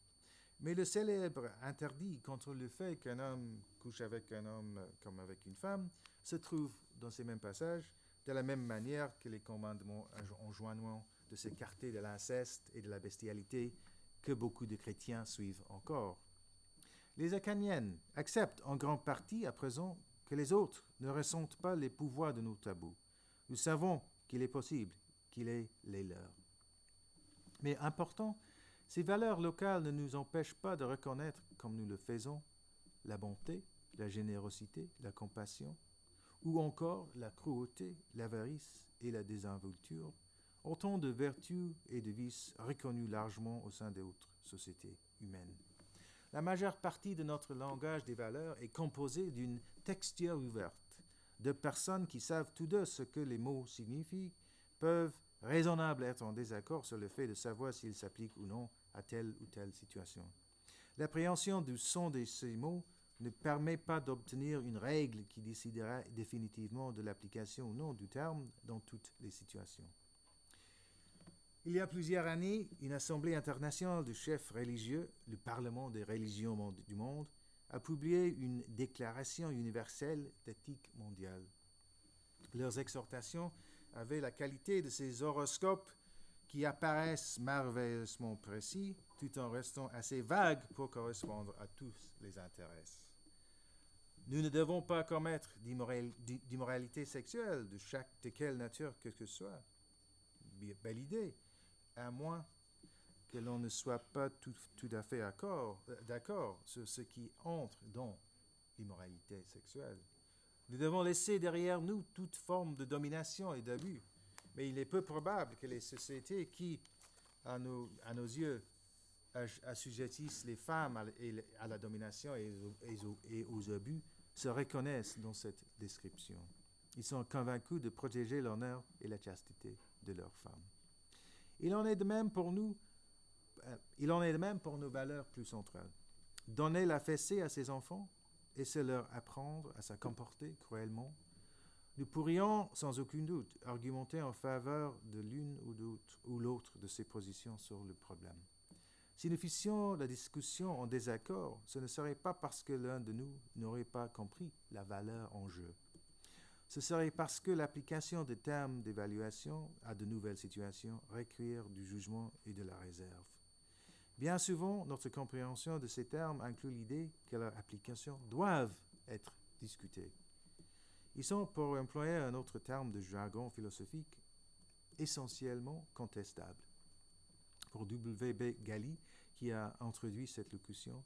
Mais le célèbre interdit contre le fait qu'un homme couche avec un homme comme avec une femme se trouve dans ces mêmes passages, de la même manière que les commandements enjoignant de s'écarter de l'inceste et de la bestialité que beaucoup de chrétiens suivent encore. Les Acadiennes acceptent en grande partie à présent que les autres ne ressentent pas les pouvoirs de nos tabous. Nous savons qu'il est possible qu'il ait les leurs. Mais important, ces valeurs locales ne nous empêchent pas de reconnaître, comme nous le faisons, la bonté, la générosité, la compassion, ou encore la cruauté, l'avarice et la désinvolture, autant de vertus et de vices reconnus largement au sein des autres sociétés humaines. La majeure partie de notre langage des valeurs est composée d'une texture ouverte, de personnes qui savent tous deux ce que les mots signifient, peuvent raisonnablement être en désaccord sur le fait de savoir s'ils s'appliquent ou non à telle ou telle situation. L'appréhension du son de ces mots ne permet pas d'obtenir une règle qui décidera définitivement de l'application ou non du terme dans toutes les situations. Il y a plusieurs années, une assemblée internationale de chefs religieux, le Parlement des religions du monde, a publié une déclaration universelle d'éthique mondiale. Leurs exhortations avaient la qualité de ces horoscopes qui apparaissent merveilleusement précis, tout en restant assez vagues pour correspondre à tous les intérêts. Nous ne devons pas commettre d'immoralité sexuelle de quelle nature que ce soit. Belle idée, à moins que l'on ne soit pas tout à fait d'accord sur ce qui entre dans l'immoralité sexuelle. Nous devons laisser derrière nous toute forme de domination et d'abus. Mais il est peu probable que les sociétés qui, à nos yeux, assujettissent les femmes à la domination et aux abus, se reconnaissent dans cette description. Ils sont convaincus de protéger l'honneur et la chasteté de leurs femmes. Il en est de même pour nos valeurs plus centrales. Donner la fessée à ses enfants et se leur apprendre à se comporter cruellement. Nous pourrions, sans aucun doute, argumenter en faveur de l'une ou l'autre de ces positions sur le problème. Si nous fissions la discussion en désaccord, ce ne serait pas parce que l'un de nous n'aurait pas compris la valeur en jeu. Ce serait parce que l'application des termes d'évaluation à de nouvelles situations requiert du jugement et de la réserve. Bien souvent, notre compréhension de ces termes inclut l'idée que leur application doivent être discutées. Ils sont, pour employer un autre terme de jargon philosophique, essentiellement contestables. Pour W.B. Gally, qui a introduit cette locution,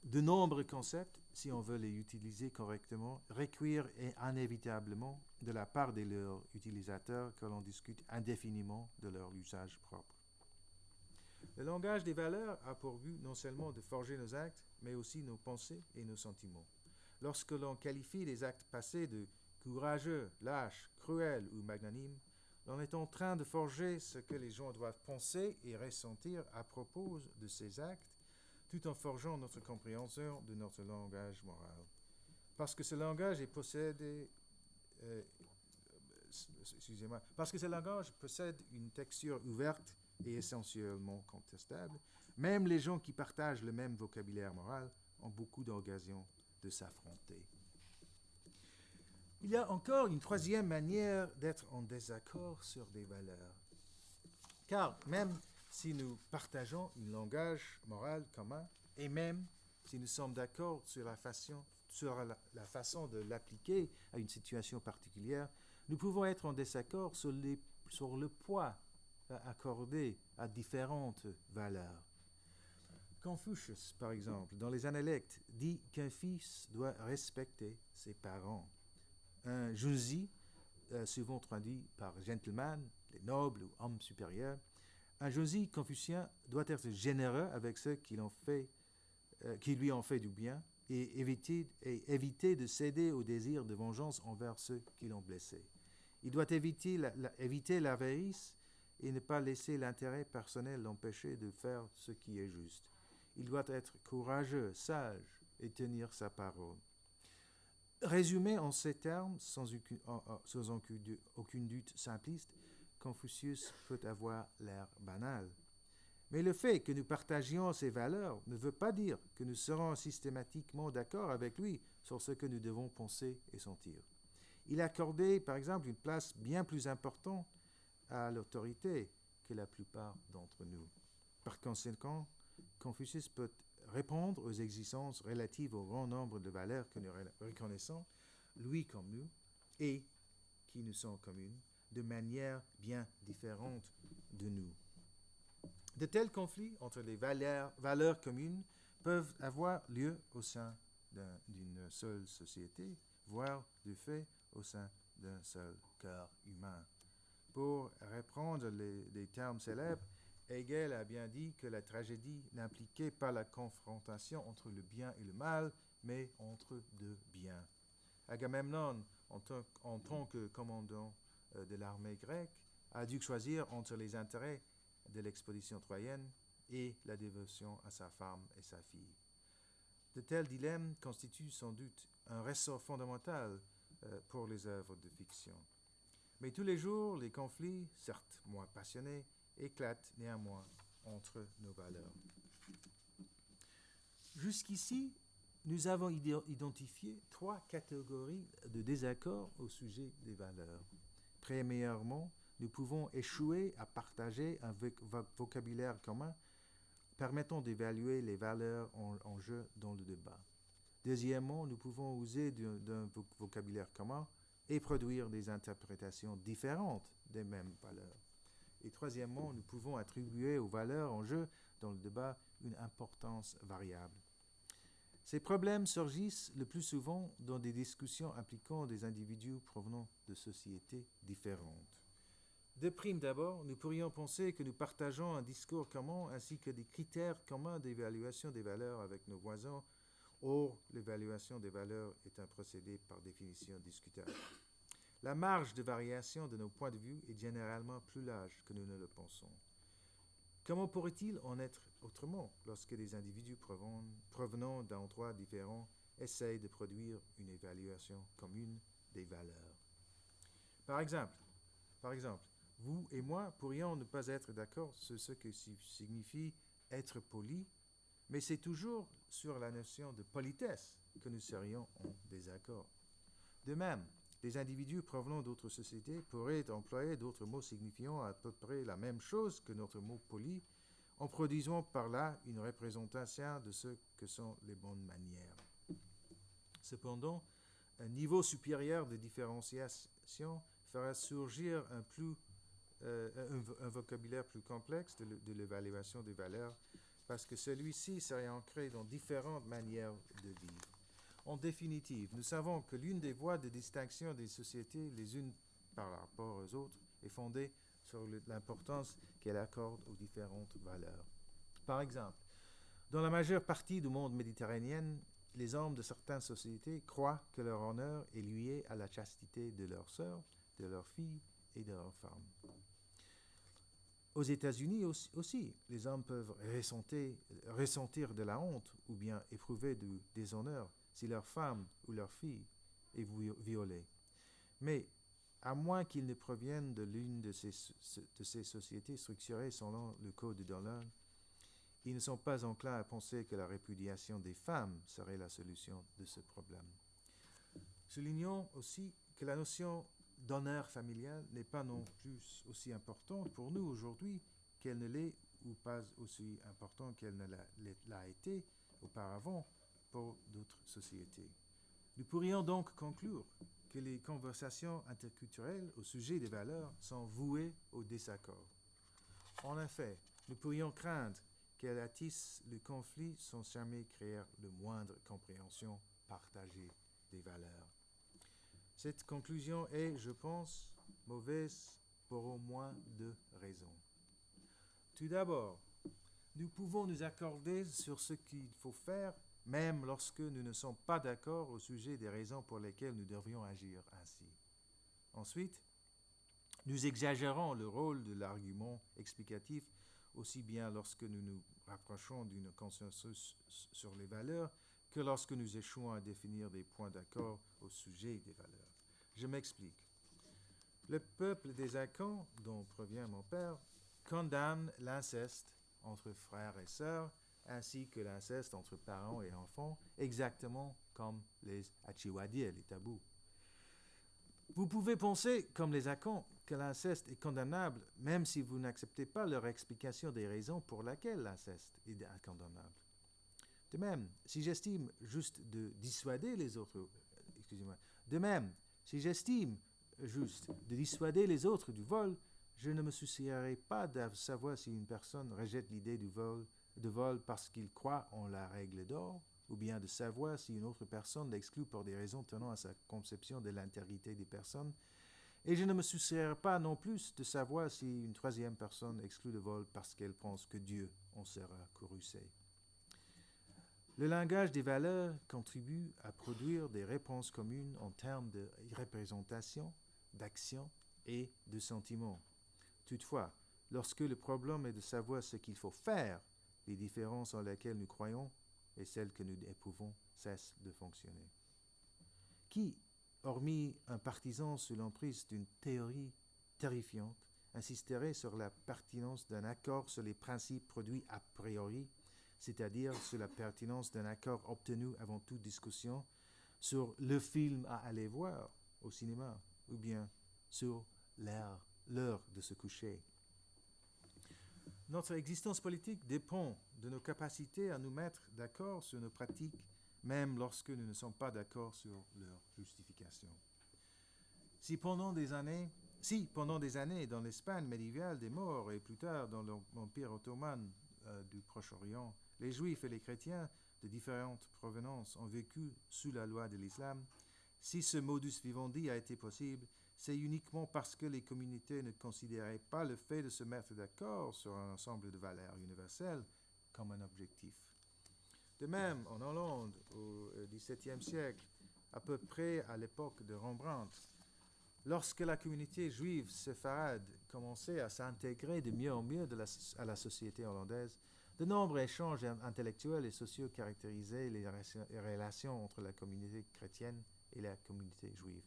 de nombreux concepts, si on veut les utiliser correctement, requièrent inévitablement de la part de leurs utilisateurs que l'on discute indéfiniment de leur usage propre. Le langage des valeurs a pour but non seulement de forger nos actes, mais aussi nos pensées et nos sentiments. Lorsque l'on qualifie les actes passés de courageux, lâches, cruels ou magnanimes, l'on est en train de forger ce que les gens doivent penser et ressentir à propos de ces actes, tout en forgeant notre compréhension de notre langage moral. Parce que ce langage possède une texture ouverte et essentiellement contestable, même les gens qui partagent le même vocabulaire moral ont beaucoup d'occasions de s'affronter. Il y a encore une troisième manière d'être en désaccord sur des valeurs. Car même si nous partageons un langage moral commun, et même si nous sommes d'accord sur la façon de l'appliquer à une situation particulière, nous pouvons être en désaccord sur le poids accordé à différentes valeurs. Confucius, par exemple, dans les Analectes, dit qu'un fils doit respecter ses parents. Un junzi, souvent traduit par gentleman, les nobles ou hommes supérieurs, un junzi confucien doit être généreux avec ceux qui lui ont fait du bien et éviter de céder au désir de vengeance envers ceux qui l'ont blessé. Il doit éviter l'avarice et ne pas laisser l'intérêt personnel l'empêcher de faire ce qui est juste. Il doit être courageux, sage et tenir sa parole. Résumé en ces termes, sans aucun doute simpliste, Confucius peut avoir l'air banal. Mais le fait que nous partagions ces valeurs ne veut pas dire que nous serons systématiquement d'accord avec lui sur ce que nous devons penser et sentir. Il accordait, par exemple, une place bien plus importante à l'autorité que la plupart d'entre nous. Par conséquent, Confucius peut répondre aux exigences relatives au grand nombre de valeurs que nous reconnaissons, lui comme nous, et qui nous sont communes, de manière bien différente de nous. De tels conflits entre les valeurs communes peuvent avoir lieu au sein d'une seule société, voire du fait au sein d'un seul cœur humain. Pour reprendre les termes célèbres, Hegel a bien dit que la tragédie n'impliquait pas la confrontation entre le bien et le mal, mais entre deux biens. Agamemnon, en tant que commandant de l'armée grecque, a dû choisir entre les intérêts de l'expédition troyenne et la dévotion à sa femme et sa fille. De tels dilemmes constituent sans doute un ressort fondamental pour les œuvres de fiction. Mais tous les jours, les conflits, certes moins passionnés, éclatent néanmoins entre nos valeurs. Jusqu'ici, nous avons identifié 3 catégories de désaccords au sujet des valeurs. Premièrement, nous pouvons échouer à partager un vocabulaire commun permettant d'évaluer les valeurs en jeu dans le débat. Deuxièmement, nous pouvons user d'un vocabulaire commun et produire des interprétations différentes des mêmes valeurs. Et troisièmement, nous pouvons attribuer aux valeurs en jeu dans le débat une importance variable. Ces problèmes surgissent le plus souvent dans des discussions impliquant des individus provenant de sociétés différentes. De prime d'abord, nous pourrions penser que nous partageons un discours commun ainsi que des critères communs d'évaluation des valeurs avec nos voisins. Or, l'évaluation des valeurs est un procédé par définition discutable. La marge de variation de nos points de vue est généralement plus large que nous ne le pensons. Comment pourrait-il en être autrement lorsque des individus provenant d'endroits différents essayent de produire une évaluation commune des valeurs? Par exemple, vous et moi pourrions ne pas être d'accord sur ce que signifie être poli, mais c'est toujours sur la notion de politesse que nous serions en désaccord. De même, des individus provenant d'autres sociétés pourraient employer d'autres mots signifiant à peu près la même chose que notre mot poli, en produisant par là une représentation de ce que sont les bonnes manières. Cependant, un niveau supérieur de différenciation fera surgir un vocabulaire plus complexe de l'évaluation des valeurs, parce que celui-ci serait ancré dans différentes manières de vivre. En définitive, nous savons que l'une des voies de distinction des sociétés, les unes par rapport aux autres, est fondée sur l'importance qu'elle accorde aux différentes valeurs. Par exemple, dans la majeure partie du monde méditerranéen, les hommes de certaines sociétés croient que leur honneur est lié à la chastité de leurs sœurs, de leurs filles et de leurs femmes. Aux États-Unis aussi, les hommes peuvent ressentir de la honte ou bien éprouver du déshonneur si leur femme ou leur fille est violée. Mais à moins qu'ils ne proviennent de l'une de ces sociétés structurées selon le code d'honneur, ils ne sont pas enclins à penser que la répudiation des femmes serait la solution de ce problème. Soulignons aussi que la notion d'honneur familial n'est pas non plus aussi importante pour nous aujourd'hui qu'elle ne l'est ou pas aussi importante qu'elle ne l'a été auparavant pour d'autres sociétés. Nous pourrions donc conclure que les conversations interculturelles au sujet des valeurs sont vouées au désaccord. En effet, nous pourrions craindre qu'elles attissent le conflit sans jamais créer le moindre compréhension partagée des valeurs. Cette conclusion est, je pense, mauvaise pour au moins 2 raisons. Tout d'abord, nous pouvons nous accorder sur ce qu'il faut faire, même lorsque nous ne sommes pas d'accord au sujet des raisons pour lesquelles nous devrions agir ainsi. Ensuite, nous exagérons le rôle de l'argument explicatif aussi bien lorsque nous nous rapprochons d'un consensus sur les valeurs que lorsque nous échouons à définir des points d'accord au sujet des valeurs. Je m'explique. Le peuple des Akans, dont provient mon père, condamne l'inceste entre frères et sœurs, ainsi que l'inceste entre parents et enfants, exactement comme les Achiwadis, les tabous. Vous pouvez penser, comme les Akans, que l'inceste est condamnable, même si vous n'acceptez pas leur explication des raisons pour lesquelles l'inceste est incondamnable. De même, si j'estime juste de dissuader les autres, du vol, je ne me soucierai pas de savoir si une personne rejette l'idée de vol parce qu'il croit en la règle d'or ou bien de savoir si une autre personne l'exclut pour des raisons tenant à sa conception de l'intégrité des personnes, et je ne me soucierai pas non plus de savoir si une troisième personne exclut le vol parce qu'elle pense que Dieu en sera courroucé. Le langage des valeurs contribue à produire des réponses communes en termes de représentation, d'action et de sentiment. Toutefois, lorsque le problème est de savoir ce qu'il faut faire, les différences en lesquelles nous croyons et celles que nous éprouvons cessent de fonctionner. Qui, hormis un partisan sous l'emprise d'une théorie terrifiante, insisterait sur la pertinence d'un accord sur les principes produits a priori, c'est-à-dire sur la pertinence d'un accord obtenu avant toute discussion, sur le film à aller voir au cinéma, ou bien sur l'heure de se coucher. Notre existence politique dépend de nos capacités à nous mettre d'accord sur nos pratiques, même lorsque nous ne sommes pas d'accord sur leur justification. Si pendant des années, dans l'Espagne médiévale des morts et plus tard dans l'Empire ottoman du Proche-Orient, les Juifs et les chrétiens de différentes provenances ont vécu sous la loi de l'islam, si ce modus vivendi a été possible, c'est uniquement parce que les communautés ne considéraient pas le fait de se mettre d'accord sur un ensemble de valeurs universelles comme un objectif. De même, en Hollande, au XVIIe siècle, à peu près à l'époque de Rembrandt, lorsque la communauté juive séfarade commençait à s'intégrer de mieux en mieux à la société hollandaise, de nombreux échanges intellectuels et sociaux caractérisaient les relations entre la communauté chrétienne et la communauté juive.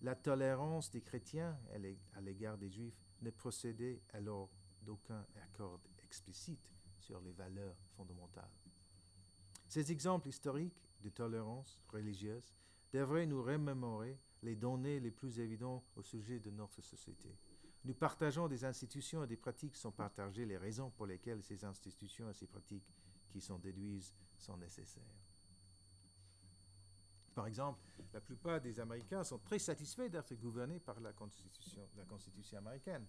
La tolérance des chrétiens à l'égard des juifs ne procédait alors d'aucun accord explicite sur les valeurs fondamentales. Ces exemples historiques de tolérance religieuse devraient nous remémorer les données les plus évidentes au sujet de notre société. Nous partageons des institutions et des pratiques sans partager les raisons pour lesquelles ces institutions et ces pratiques qui s'en déduisent sont nécessaires. Par exemple, la plupart des Américains sont très satisfaits d'être gouvernés par la Constitution américaine.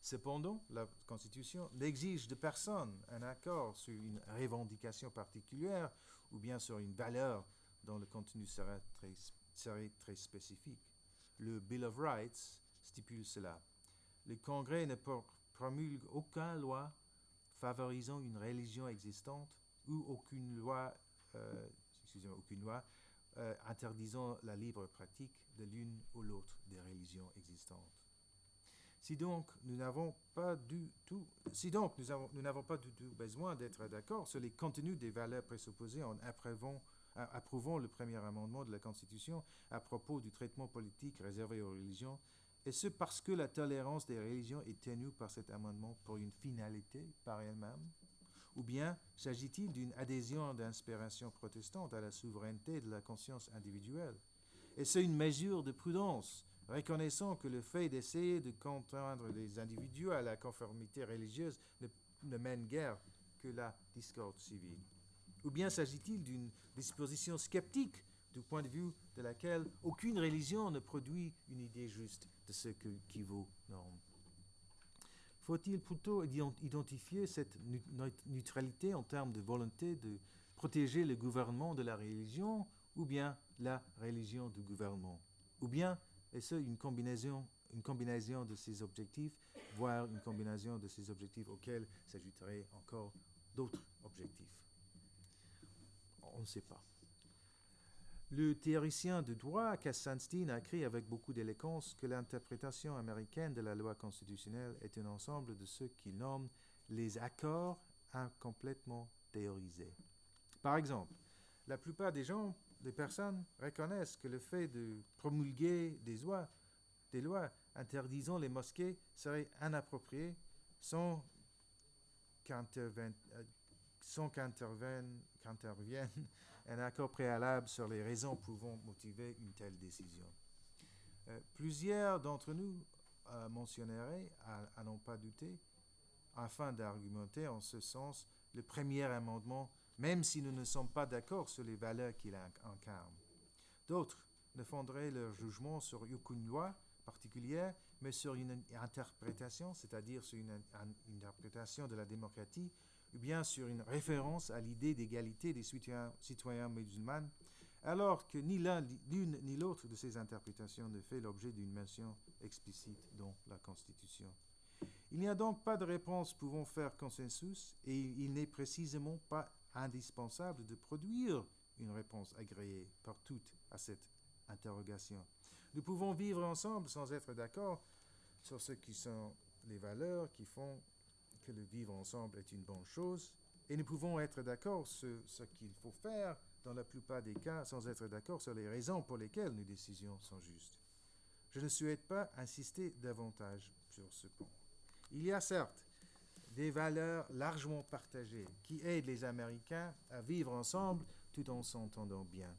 Cependant, la Constitution n'exige de personne un accord sur une revendication particulière ou bien sur une valeur dont le contenu serait très spécifique. Le Bill of Rights stipule cela. Le Congrès ne promulgue aucune loi favorisant une religion existante ou aucune loi interdisant la libre pratique de l'une ou l'autre des religions existantes. Si donc nous n'avons pas du tout besoin d'être d'accord sur les contenus des valeurs présupposées en approuvant le premier amendement de la Constitution à propos du traitement politique réservé aux religions, et ce parce que la tolérance des religions est tenue par cet amendement pour une finalité par elle-même? Ou bien s'agit-il d'une adhésion d'inspiration protestante à la souveraineté de la conscience individuelle? Et c'est une mesure de prudence, reconnaissant que le fait d'essayer de contraindre les individus à la conformité religieuse ne mène guère que la discorde civile? Ou bien s'agit-il d'une disposition sceptique du point de vue de laquelle aucune religion ne produit une idée juste de ce qui vaut norme? Faut-il plutôt identifier cette neutralité en termes de volonté de protéger le gouvernement de la religion ou bien la religion du gouvernement? Ou bien est-ce une combinaison de ces objectifs, voire une combinaison de ces objectifs auxquels s'ajouteraient encore d'autres objectifs? On ne sait pas. Le théoricien du droit Cass Sunstein a écrit avec beaucoup d'élégance que l'interprétation américaine de la loi constitutionnelle est un ensemble de ce qu'il nomme les accords incomplètement théorisés. Par exemple, la plupart des personnes reconnaissent que le fait de promulguer des lois interdisant les mosquées serait inapproprié sans qu'intervienne un accord préalable sur les raisons pouvant motiver une telle décision. Plusieurs d'entre nous mentionneraient, à n'en pas douter, afin d'argumenter en ce sens, le premier amendement, même si nous ne sommes pas d'accord sur les valeurs qu'il incarne. D'autres ne fonderaient leur jugement sur aucune loi particulière, mais sur une interprétation, c'est-à-dire sur une interprétation de la démocratie, ou bien sur une référence à l'idée d'égalité des citoyens musulmans, alors que ni l'une ni l'autre de ces interprétations ne fait l'objet d'une mention explicite dans la Constitution. Il n'y a donc pas de réponse pouvant faire consensus et il n'est précisément pas indispensable de produire une réponse agréée par toutes à cette interrogation. Nous pouvons vivre ensemble sans être d'accord sur ce qui sont les valeurs qui font que le vivre ensemble est une bonne chose, et nous pouvons être d'accord sur ce qu'il faut faire dans la plupart des cas sans être d'accord sur les raisons pour lesquelles nos décisions sont justes. Je ne souhaite pas insister davantage sur ce point. Il y a certes des valeurs largement partagées qui aident les Américains à vivre ensemble tout en s'entendant bien.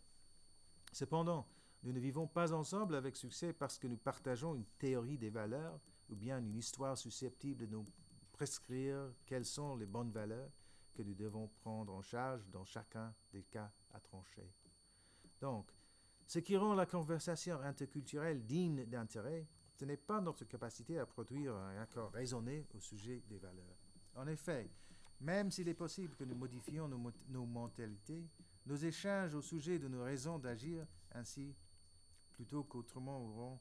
Cependant, nous ne vivons pas ensemble avec succès parce que nous partageons une théorie des valeurs ou bien une histoire susceptible de nous prescrire quelles sont les bonnes valeurs que nous devons prendre en charge dans chacun des cas à trancher. Donc, ce qui rend la conversation interculturelle digne d'intérêt, ce n'est pas notre capacité à produire un accord raisonné au sujet des valeurs. En effet, même s'il est possible que nous modifions nos mentalités, nos échanges au sujet de nos raisons d'agir ainsi plutôt qu'autrement auront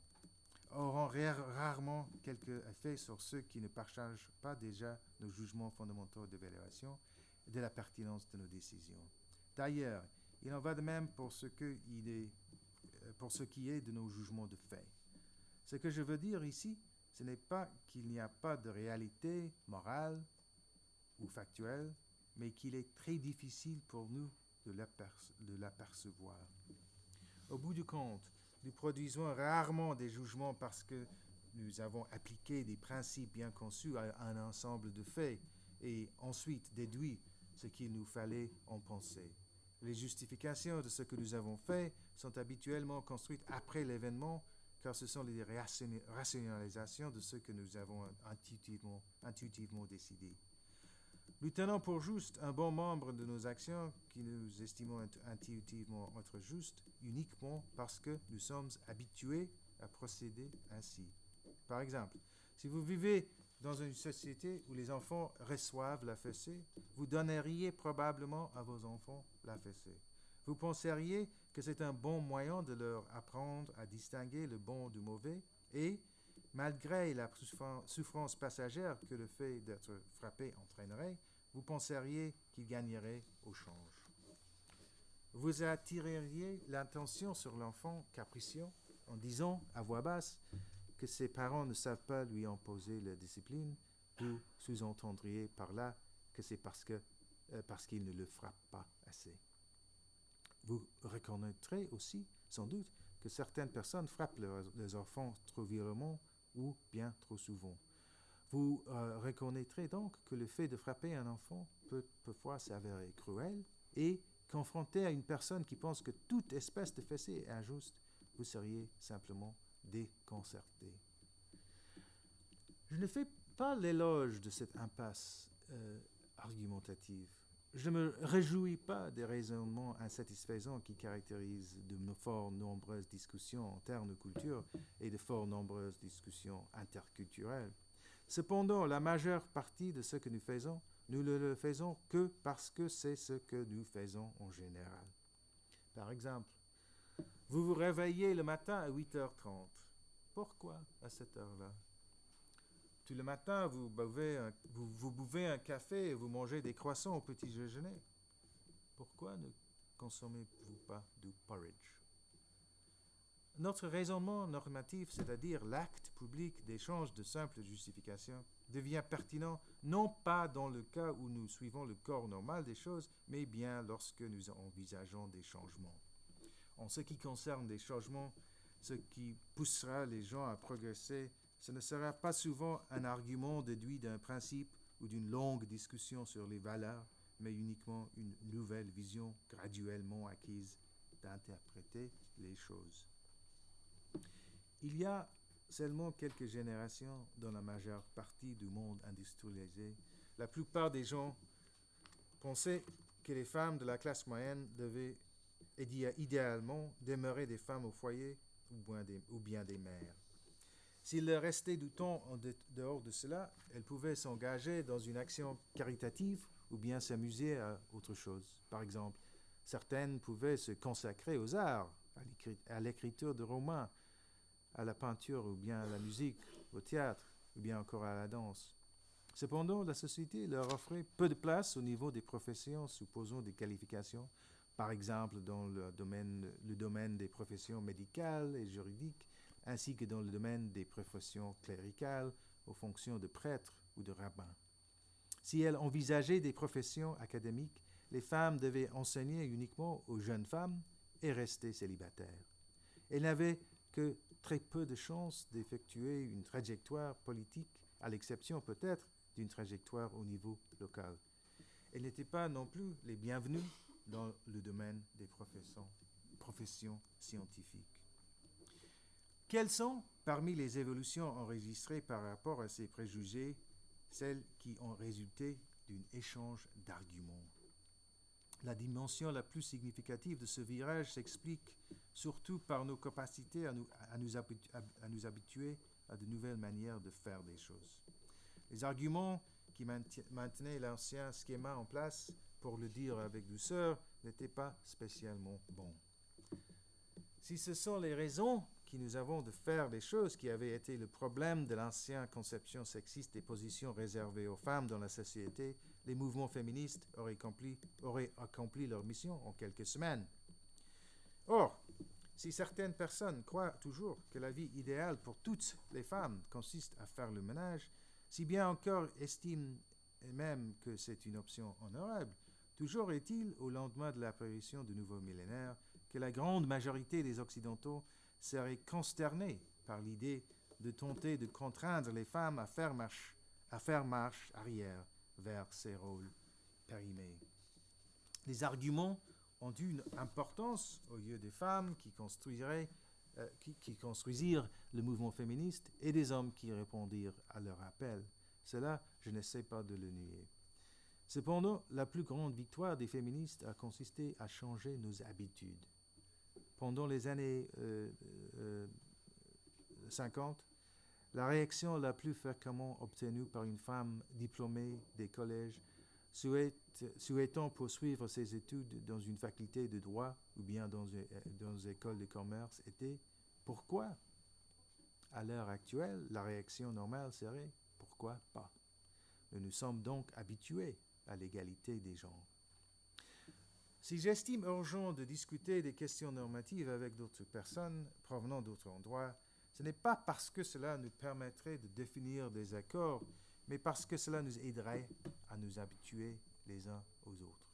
rarement quelque effet sur ceux qui ne partagent pas déjà nos jugements fondamentaux d'évaluation et de la pertinence de nos décisions. D'ailleurs, il en va de même pour ce qui est de nos jugements de fait. Ce que je veux dire ici, ce n'est pas qu'il n'y a pas de réalité morale ou factuelle, mais qu'il est très difficile pour nous de l'apercevoir. Au bout du compte, nous produisons rarement des jugements parce que nous avons appliqué des principes bien conçus à un ensemble de faits et ensuite déduit ce qu'il nous fallait en penser. Les justifications de ce que nous avons fait sont habituellement construites après l'événement, car ce sont les rationalisations de ce que nous avons intuitivement décidé. Nous tenons pour juste un bon nombre de nos actions qui nous estimons intuitivement être justes uniquement parce que nous sommes habitués à procéder ainsi. Par exemple, si vous vivez dans une société où les enfants reçoivent la fessée, vous donneriez probablement à vos enfants la fessée. Vous penseriez que c'est un bon moyen de leur apprendre à distinguer le bon du mauvais et, malgré la souffrance passagère que le fait d'être frappé entraînerait, vous penseriez qu'ils gagneraient au change. Vous attireriez l'attention sur l'enfant capricieux en disant à voix basse que ses parents ne savent pas lui imposer la discipline. Vous sous-entendriez par là que c'est parce qu'il ne le frappe pas assez. Vous reconnaîtrez aussi, sans doute, que certaines personnes frappent leurs enfants trop violemment ou bien trop souvent. Vous reconnaîtrez donc que le fait de frapper un enfant peut parfois s'avérer cruel et, confronté à une personne qui pense que toute espèce de fessée est injuste, vous seriez simplement déconcerté. Je ne fais pas l'éloge de cette impasse argumentative. Je ne me réjouis pas des raisonnements insatisfaisants qui caractérisent de fort nombreuses discussions en termes de culture et de fort nombreuses discussions interculturelles. Cependant, la majeure partie de ce que nous faisons, nous ne le faisons que parce que c'est ce que nous faisons en général. Par exemple, vous vous réveillez le matin à 8h30. Pourquoi à cette heure-là? Tout le matin, vous buvez un café et vous mangez des croissants au petit déjeuner. Pourquoi ne consommez-vous pas du porridge? Notre raisonnement normatif, c'est-à-dire l'acte public d'échange de simples justifications, devient pertinent non pas dans le cas où nous suivons le cours normal des choses, mais bien lorsque nous envisageons des changements. En ce qui concerne des changements, ce qui poussera les gens à progresser, ce ne sera pas souvent un argument déduit d'un principe ou d'une longue discussion sur les valeurs, mais uniquement une nouvelle vision graduellement acquise d'interpréter les choses. Il y a seulement quelques générations dans la majeure partie du monde industrialisé, la plupart des gens pensaient que les femmes de la classe moyenne devaient idéalement demeurer des femmes au foyer ou bien des mères. S'il leur restait du temps en dehors de cela, elles pouvaient s'engager dans une action caritative ou bien s'amuser à autre chose. Par exemple, certaines pouvaient se consacrer aux arts, à l'écriture de romans, à la peinture ou bien à la musique, au théâtre ou bien encore à la danse. Cependant, la société leur offrait peu de place au niveau des professions supposant des qualifications, par exemple dans le domaine des professions médicales et juridiques, ainsi que dans le domaine des professions cléricales aux fonctions de prêtre ou de rabbin. Si elles envisageaient des professions académiques, les femmes devaient enseigner uniquement aux jeunes femmes et rester célibataires. Elles n'avaient que très peu de chances d'effectuer une trajectoire politique, à l'exception peut-être d'une trajectoire au niveau local. Elles n'étaient pas non plus les bienvenues dans le domaine des professions scientifiques. Quelles sont, parmi les évolutions enregistrées par rapport à ces préjugés, celles qui ont résulté d'un échange d'arguments? La dimension la plus significative de ce virage s'explique surtout par nos capacités à nous habituer à de nouvelles manières de faire des choses. Les arguments qui maintenaient l'ancien schéma en place, pour le dire avec douceur, n'étaient pas spécialement bons. Si ce sont les raisons que nous avons de faire des choses qui avaient été le problème de l'ancienne conception sexiste des positions réservées aux femmes dans la société, les mouvements féministes auraient accompli leur mission en quelques semaines. Or, si certaines personnes croient toujours que la vie idéale pour toutes les femmes consiste à faire le ménage, si bien encore estiment même que c'est une option honorable, toujours est-il, au lendemain de l'apparition du nouveau millénaire, que la grande majorité des Occidentaux seraient consternés par l'idée de tenter de contraindre les femmes à faire marche arrière vers ces rôles périmés. Les arguments ont une importance aux yeux des femmes qui construisirent le mouvement féministe et des hommes qui répondirent à leur appel. Cela, je n'essaie pas de le nier. Cependant, la plus grande victoire des féministes a consisté à changer nos habitudes. Pendant les années 50, la réaction la plus fréquemment obtenue par une femme diplômée des collèges souhaitant poursuivre ses études dans une faculté de droit ou bien dans une école de commerce était « Pourquoi ?» À l'heure actuelle, la réaction normale serait « Pourquoi pas ?» Nous nous sommes donc habitués à l'égalité des genres. Si j'estime urgent de discuter des questions normatives avec d'autres personnes provenant d'autres endroits, ce n'est pas parce que cela nous permettrait de définir des accords, mais parce que cela nous aiderait à nous habituer les uns aux autres.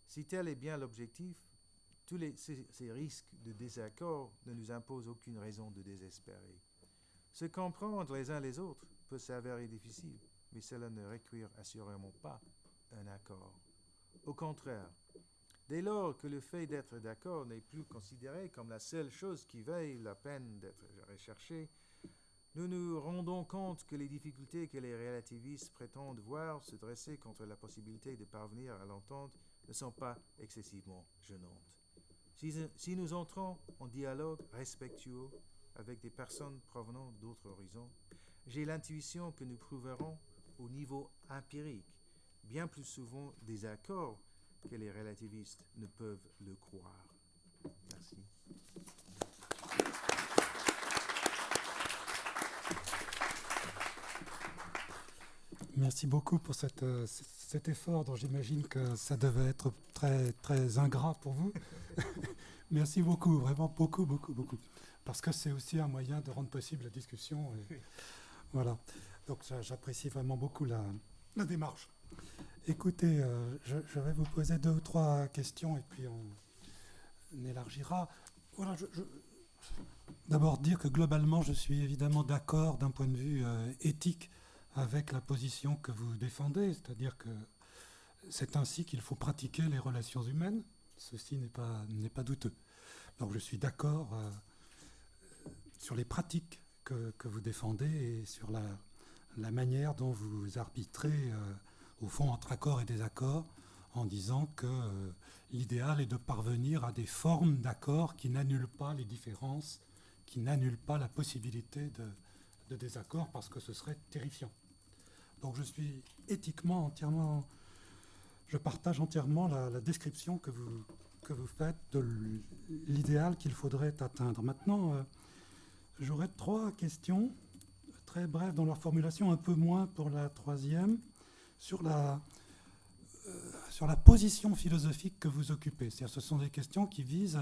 Si tel est bien l'objectif, tous ces risques de désaccord ne nous imposent aucune raison de désespérer. Se comprendre les uns les autres peut s'avérer difficile, mais cela ne requiert assurément pas un accord. Au contraire, dès lors que le fait d'être d'accord n'est plus considéré comme la seule chose qui vaille la peine d'être recherchée, nous nous rendons compte que les difficultés que les relativistes prétendent voir se dresser contre la possibilité de parvenir à l'entente ne sont pas excessivement gênantes. Si nous entrons en dialogue respectueux avec des personnes provenant d'autres horizons, j'ai l'intuition que nous trouverons au niveau empirique bien plus souvent des accords que les relativistes ne peuvent le croire. Merci. Merci beaucoup pour cet effort dont j'imagine que ça devait être très, très ingrat pour vous. Merci beaucoup, vraiment beaucoup. Parce que c'est aussi un moyen de rendre possible la discussion. Et voilà. Donc j'apprécie vraiment beaucoup la démarche. Écoutez, je vais vous poser 2 ou 3 questions et puis on élargira. Voilà, d'abord dire que globalement, je suis évidemment d'accord d'un point de vue éthique avec la position que vous défendez, c'est-à-dire que c'est ainsi qu'il faut pratiquer les relations humaines. Ceci n'est pas douteux. Donc je suis d'accord sur les pratiques que vous défendez et sur la manière dont vous arbitrez au fond entre accords et désaccords en disant que l'idéal est de parvenir à des formes d'accords qui n'annulent pas les différences, qui n'annulent pas la possibilité de désaccord parce que ce serait terrifiant. Donc je suis éthiquement entièrement je partage entièrement la description que vous faites de l'idéal qu'il faudrait atteindre. Maintenant, j'aurais 3 questions, très brèves dans leur formulation, un peu moins pour la 3e, sur la position philosophique que vous occupez. C'est-à-dire, ce sont des questions qui visent,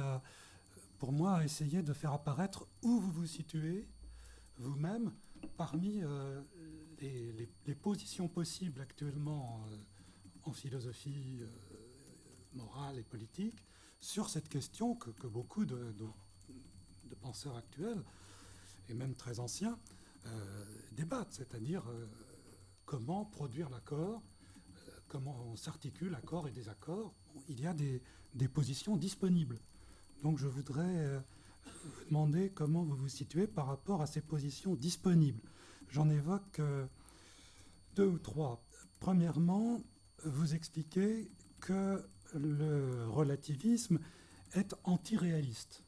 pour moi, à essayer de faire apparaître où vous vous situez, vous-même, parmi les positions possibles actuellement en philosophie morale et politique, sur cette question que beaucoup de penseurs actuels, et même très anciens, débattent, c'est-à-dire comment produire l'accord, comment on s'articule accord et désaccord. Il y a des positions disponibles. Donc je voudrais vous demander comment vous vous situez par rapport à ces positions disponibles. J'en évoque 2 ou 3. Premièrement, vous expliquez que le relativisme est antiréaliste.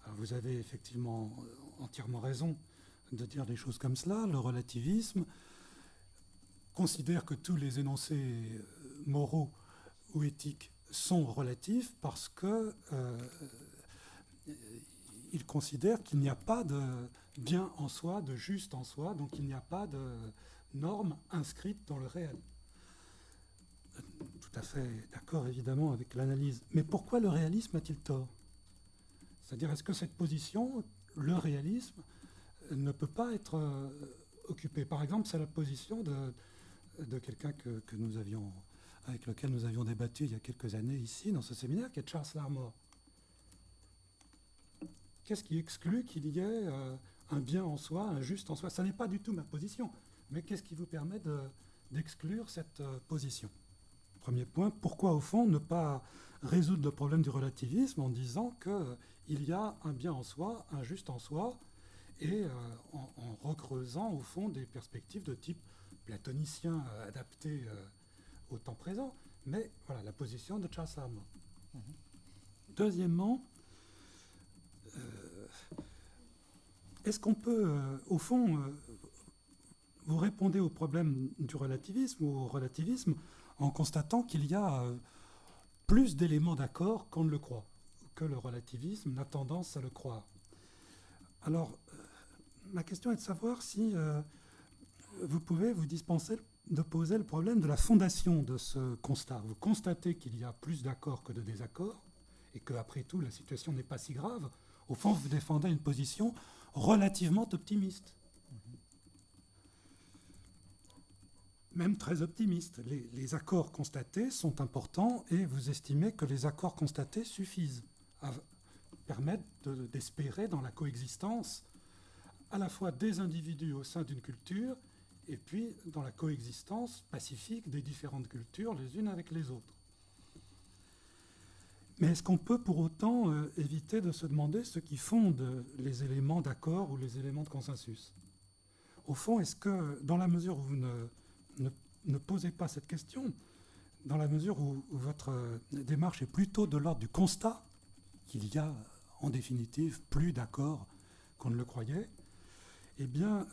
Alors vous avez effectivement entièrement raison de dire des choses comme cela. Le relativisme considère que tous les énoncés moraux ou éthiques sont relatifs parce que il considère qu'il n'y a pas de bien en soi, de juste en soi, donc il n'y a pas de normes inscrites dans le réel. Tout à fait d'accord, évidemment, avec l'analyse. Mais pourquoi le réalisme a-t-il tort? C'est-à-dire, est-ce que cette position, le réalisme, ne peut pas être occupée? Par exemple, c'est la position de quelqu'un avec lequel nous avions débattu il y a quelques années ici, dans ce séminaire, qui est Charles Larmor. Qu'est-ce qui exclut qu'il y ait un bien en soi, un juste en soi? Ça n'est pas du tout ma position, mais qu'est-ce qui vous permet d'exclure cette position? Premier point, pourquoi au fond ne pas résoudre le problème du relativisme en disant qu'il y a un bien en soi, un juste en soi, et en recreusant au fond des perspectives de type platonicien adaptées au temps présent? Mais voilà la position de Charles Larmor. Deuxièmement, est-ce qu'on peut, au fond, vous répondez au problème du relativisme ou au relativisme en constatant qu'il y a plus d'éléments d'accord qu'on ne le croit, que le relativisme n'a tendance à le croire. Alors, ma question est de savoir si vous pouvez vous dispenser de poser le problème de la fondation de ce constat. Vous constatez qu'il y a plus d'accords que de désaccords, et qu'après tout, la situation n'est pas si grave. Au fond, vous défendez une position relativement optimiste. Même très optimiste. Les accords constatés sont importants et vous estimez que les accords constatés suffisent à permettre d'espérer dans la coexistence à la fois des individus au sein d'une culture et puis dans la coexistence pacifique des différentes cultures les unes avec les autres. Mais est-ce qu'on peut pour autant éviter de se demander ce qui fonde les éléments d'accord ou les éléments de consensus? Au fond, est-ce que dans la mesure où vous ne posez pas cette question, dans la mesure où votre démarche est plutôt de l'ordre du constat qu'il y a en définitive plus d'accords qu'on ne le croyait, eh bien,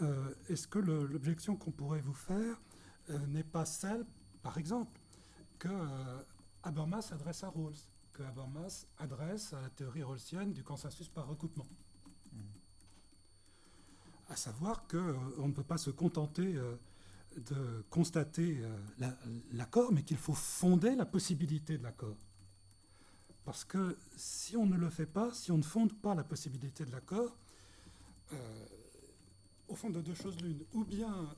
est-ce que l'objection qu'on pourrait vous faire n'est pas celle, par exemple, que Habermas adresse à Rawls, que Habermas adresse à la théorie rawlsienne du consensus par recoupement? À savoir qu'on ne peut pas se contenter de constater l'accord, mais qu'il faut fonder la possibilité de l'accord. Parce que si on ne le fait pas, si on ne fonde pas la possibilité de l'accord, au fond de 2 choses l'une, ou bien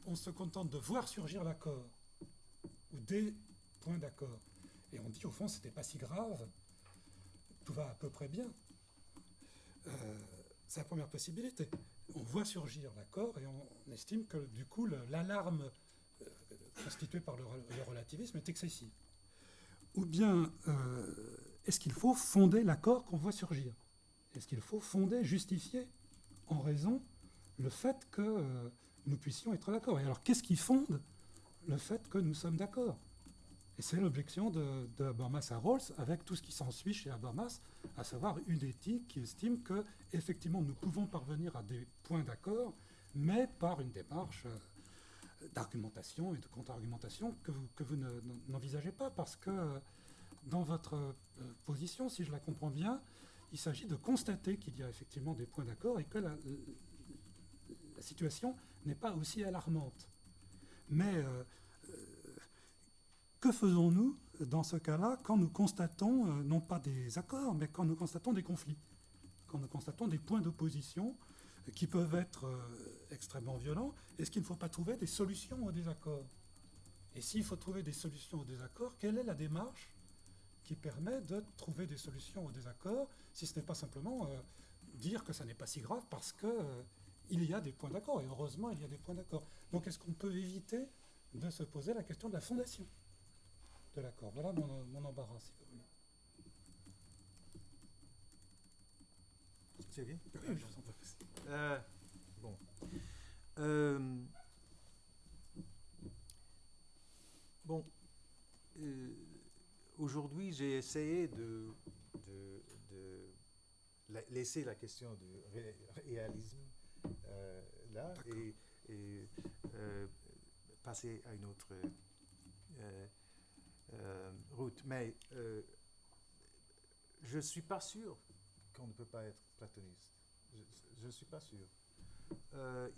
on se contente de voir surgir l'accord, ou des points d'accord, et on dit au fond c'était pas si grave, tout va à peu près bien. C'est la première possibilité. On voit surgir l'accord et on estime que du coup l'alarme constituée par le relativisme est excessive. Ou bien est-ce qu'il faut fonder l'accord qu'on voit surgir? Est-ce qu'il faut fonder, justifier en raison le fait que nous puissions être d'accord? Et alors qu'est-ce qui fonde le fait que nous sommes d'accord? Et c'est l'objection de Habermas à Rawls, avec tout ce qui s'ensuit chez Habermas, à savoir une éthique qui estime que, effectivement, nous pouvons parvenir à des points d'accord, mais par une démarche d'argumentation et de contre-argumentation que vous n'envisagez pas, parce que dans votre position, si je la comprends bien, il s'agit de constater qu'il y a effectivement des points d'accord et que la situation n'est pas aussi alarmante. Mais que faisons-nous dans ce cas-là quand nous constatons, non pas des accords, mais quand nous constatons des conflits, quand nous constatons des points d'opposition qui peuvent être extrêmement violents? Est-ce qu'il ne faut pas trouver des solutions aux désaccords? Et s'il faut trouver des solutions aux désaccords, quelle est la démarche qui permet de trouver des solutions aux désaccords, si ce n'est pas simplement dire que ça n'est pas si grave parce qu'il y a des points d'accord, et heureusement il y a des points d'accord. Donc est-ce qu'on peut éviter de se poser la question de la fondation de l'accord? Voilà mon embarras, si vous voulez. C'est bien? Oui, je vous en prie. Bon. Bon. Aujourd'hui, j'ai essayé de laisser la question du réalisme là et passer à une autre route. Mais je ne suis pas sûr qu'on ne peut pas être platoniste. Je ne suis pas sûr.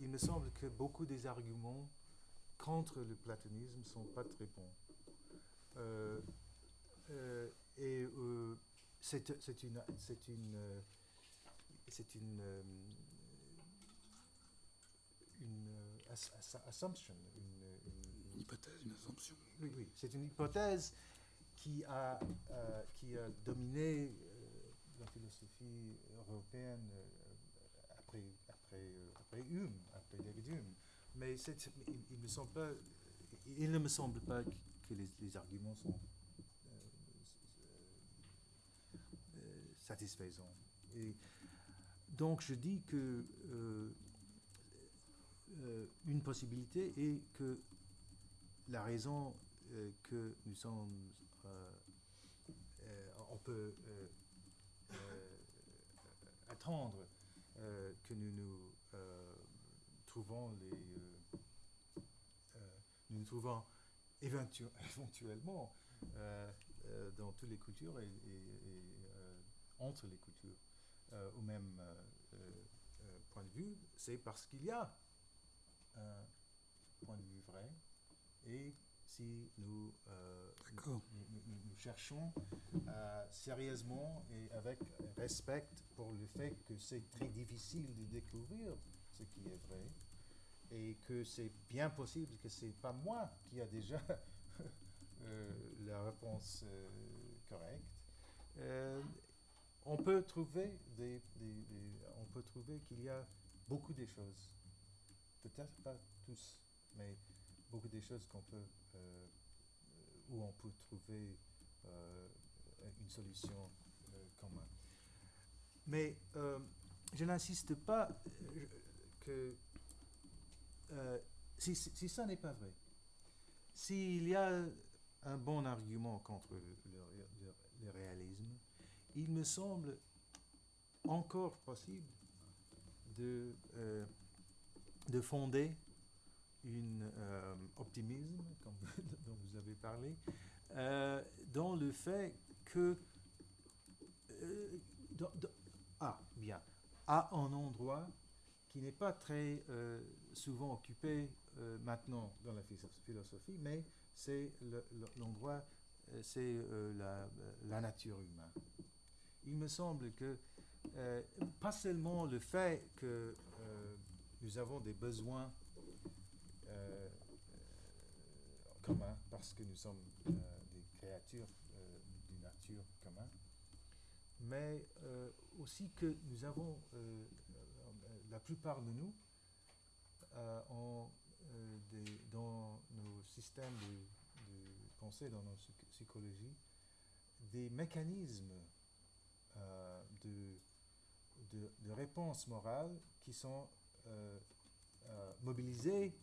Il me semble que beaucoup des arguments contre le platonisme ne sont pas très bons. C'est une assumption, Une hypothèse, une assumption. Oui, oui, c'est une hypothèse qui a dominé la philosophie européenne après Hume, après David Hume. Mais il ne me semble pas que les arguments sont satisfaisants. Et donc je dis que une possibilité est que la raison que nous sommes, on peut attendre que nous trouvons nous trouvons éventuellement dans toutes les cultures et entre les cultures au même point de vue, c'est parce qu'il y a un point de vue vrai. Et si nous cherchons sérieusement et avec respect pour le fait que c'est très difficile de découvrir ce qui est vrai et que c'est bien possible que c'est pas moi qui a déjà la réponse correcte, on peut trouver qu'il y a beaucoup de choses, peut-être pas tous, mais beaucoup de choses où on peut trouver une solution commune. Mais je n'insiste pas que si ça n'est pas vrai, s'il y a un bon argument contre le réalisme, il me semble encore possible de fonder un optimisme, comme dont vous avez parlé, dans le fait que à un endroit qui n'est pas très souvent occupé maintenant dans la philosophie, mais c'est l'endroit, c'est la nature humaine. Il me semble que pas seulement le fait que nous avons des besoins communs parce que nous sommes des créatures d'une nature commune, mais aussi que nous avons, la plupart de nous, dans nos systèmes de pensée, dans nos psychologies, des mécanismes de réponse morale qui sont mobilisés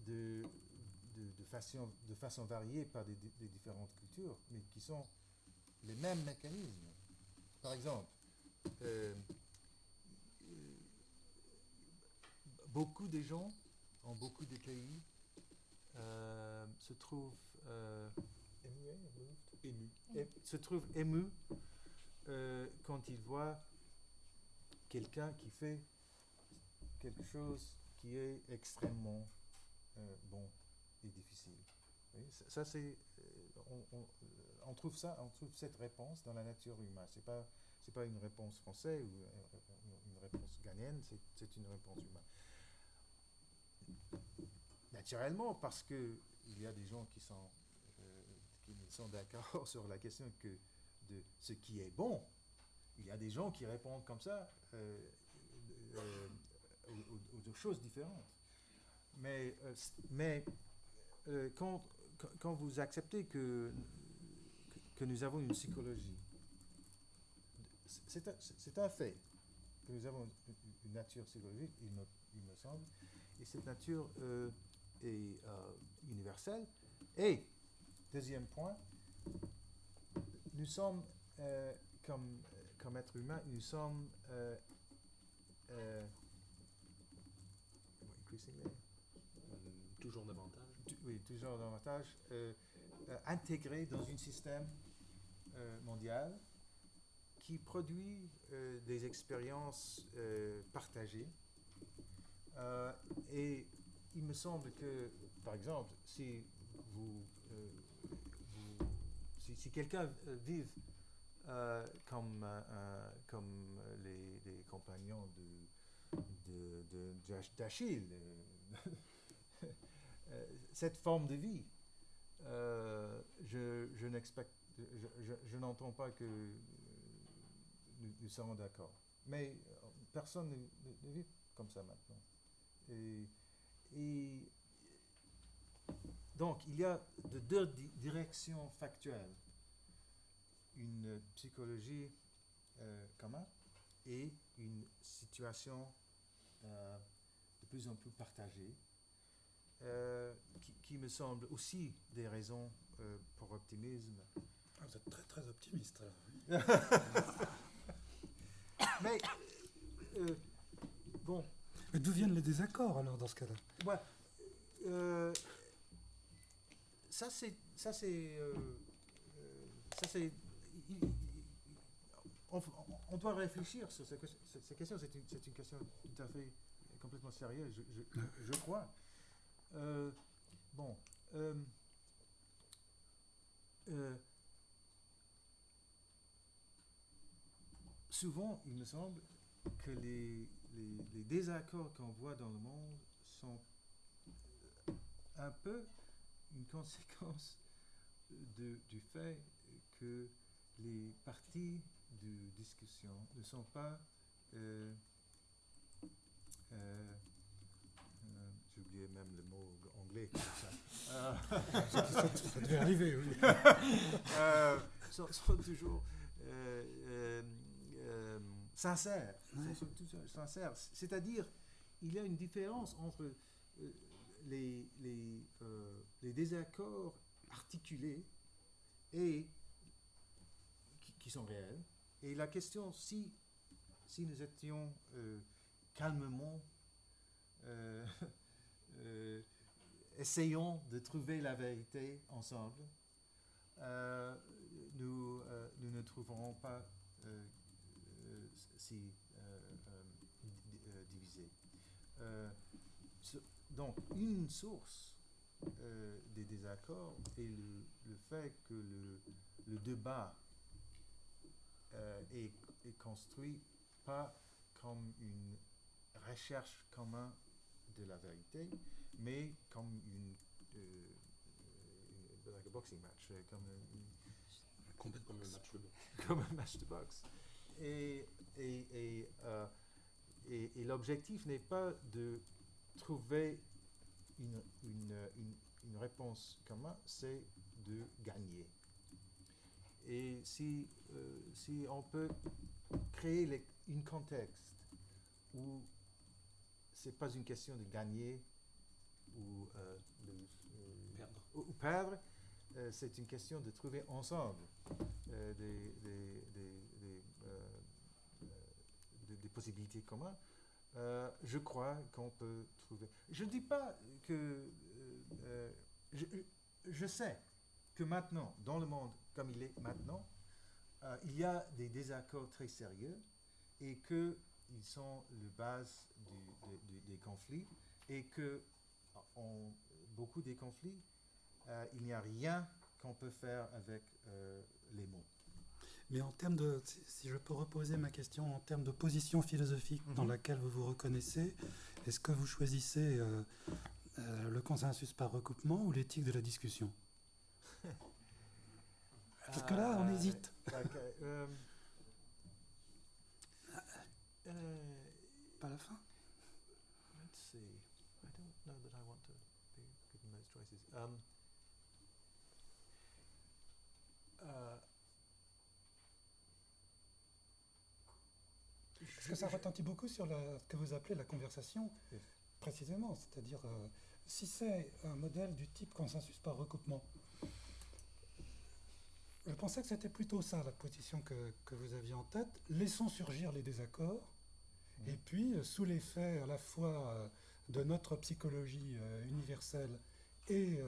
de façon variée par des différentes cultures, mais qui sont les mêmes mécanismes. Par exemple, beaucoup de gens, en beaucoup de pays, se trouve Ému. se trouve ému quand il voit quelqu'un qui fait quelque chose qui est extrêmement bon et difficile. Oui, ça c'est on trouve cette réponse dans la nature humaine. C'est pas une réponse française ou une réponse ghanéenne, c'est une réponse humaine. Naturellement, parce que il y a des gens qui sont d'accord sur la question de ce qui est bon. Il y a des gens qui répondent comme ça aux choses différentes. Mais quand vous acceptez que nous avons une psychologie, c'est un fait que nous avons une nature psychologique, il me semble, et cette nature est universelle. Et, deuxième point, nous sommes, comme êtres humains, nous sommes Toujours davantage. Oui, toujours davantage intégrés dans un système mondial qui produit des expériences partagées. Et il me semble que, par exemple, si si quelqu'un vive comme les compagnons d'Achille, cette forme de vie, je n'entends pas que nous sommes d'accord. Mais personne ne vit comme ça maintenant. Et donc, il y a de deux directions factuelles. Une psychologie commune et une situation de plus en plus partagée, qui me semble aussi des raisons pour optimisme. Ah, vous êtes très très optimiste. Mais bon. Mais d'où viennent les désaccords alors dans ce cas-là? Ouais, ça c'est on doit réfléchir sur cette question. C'est une question tout à fait complètement sérieuse, je crois. Souvent, il me semble que les désaccords qu'on voit dans le monde sont un peu une conséquence du fait que les parties de discussion ne sont pas j'ai oublié même le mot anglais comme ça. Ça devait arriver, oui. sont toujours sincères. Sont toujours sincères. C'est-à-dire, il y a une différence entre les désaccords articulés et qui sont réels. Et la question, si nous étions calmement essayons de trouver la vérité ensemble, nous ne trouverons pas si divisés. Donc, une source des désaccords est le fait que le débat est construit pas comme une recherche commune de la vérité, mais comme like a boxing match, Complètement comme un match de boxe. comme un match de boxe. Et l'objectif n'est pas de trouver une réponse commune, c'est de gagner. Et si on peut créer un contexte où c'est pas une question de gagner ou perdre, c'est une question de trouver ensemble des possibilités communes. Je crois qu'on peut trouver. Je ne dis pas que je, je sais que maintenant, dans le monde comme il est maintenant, il y a des désaccords très sérieux et qu'ils sont le base des conflits et que en beaucoup des conflits, il n'y a rien qu'on peut faire avec les mots. Mais en termes de, si je peux reposer ma question, en termes de position philosophique dans laquelle vous vous reconnaissez, est-ce que vous choisissez le consensus par recoupement ou l'éthique de la discussion? Parce que là, on hésite. Pas la fin. Let's see. I don't know that I want to be given those choices. Parce que ça retentit beaucoup sur ce que vous appelez la conversation, Yes. précisément. C'est-à-dire, si c'est un modèle du type consensus par recoupement, je pensais que c'était plutôt ça, la position que vous aviez en tête. Laissons surgir les désaccords, et puis, sous l'effet à la fois de notre psychologie universelle et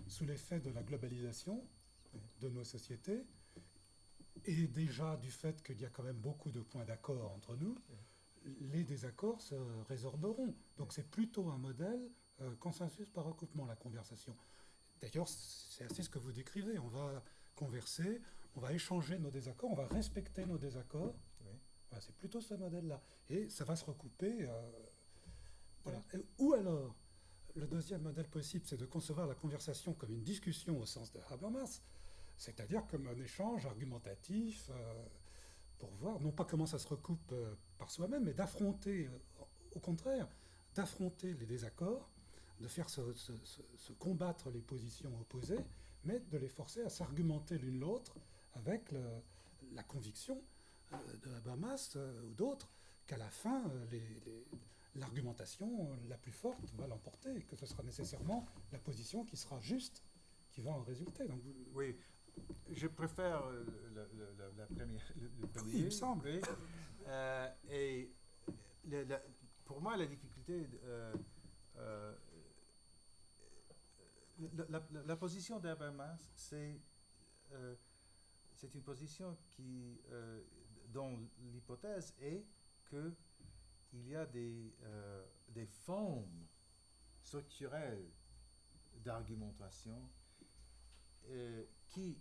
sous l'effet de la globalisation de nos sociétés, et déjà du fait qu'il y a quand même beaucoup de points d'accord entre nous, les désaccords se résorberont. Donc c'est plutôt un modèle consensus par recoupement, la conversation. D'ailleurs, c'est assez ce que vous décrivez. On va converser, on va échanger nos désaccords, on va respecter nos désaccords. Oui. Voilà, c'est plutôt ce modèle-là. Et ça va se recouper. Voilà. Ou alors, le deuxième modèle possible, c'est de concevoir la conversation comme une discussion au sens de Habermas, c'est-à-dire comme un échange argumentatif pour voir, non pas comment ça se recoupe par soi-même, mais d'affronter, au contraire, d'affronter les désaccords, de faire se combattre les positions opposées, mais de les forcer à s'argumenter l'une l'autre avec la conviction de Habermas ou d'autres qu'à la fin, l'argumentation la plus forte va l'emporter et que ce sera nécessairement la position qui sera juste qui va en résulter. Donc, Oui, je préfère la première. Le premier, oui, il me semble. Oui. Et pour moi, la difficulté, la position d'Habermas, c'est une position dont l'hypothèse est qu'il y a des formes structurelles d'argumentation qui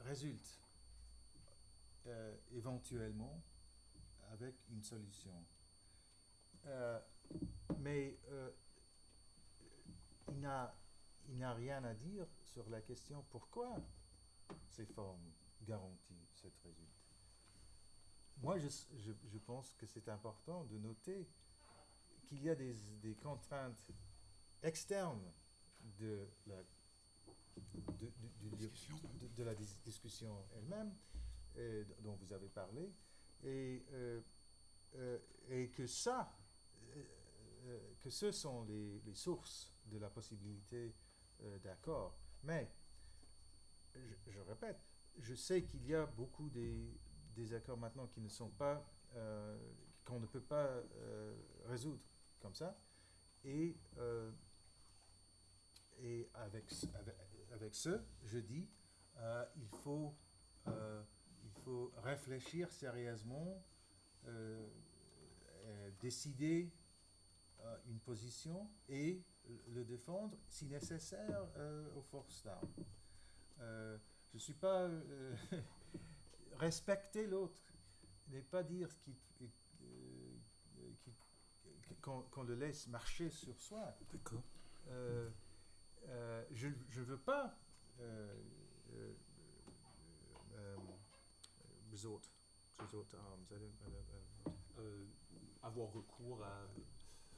résultent éventuellement avec une solution. Mais il n'a rien à dire sur la question pourquoi ces formes garantissent ce résultat. Moi, je pense que c'est important de noter qu'il y a des contraintes externes de la discussion elle-même, dont vous avez parlé, et que ce sont les sources de la possibilité d'accord. Mais, je répète, je sais qu'il y a beaucoup des accords maintenant qui ne sont pas, qu'on ne peut pas résoudre comme ça, et avec ce, je dis, il faut réfléchir sérieusement, décider une position et le défendre, si nécessaire, aux forces d'armes. Je ne suis pas... respecter l'autre n'est pas dire qu'on le laisse marcher sur soi. D'accord. Je ne veux pas resort arms. Avoir recours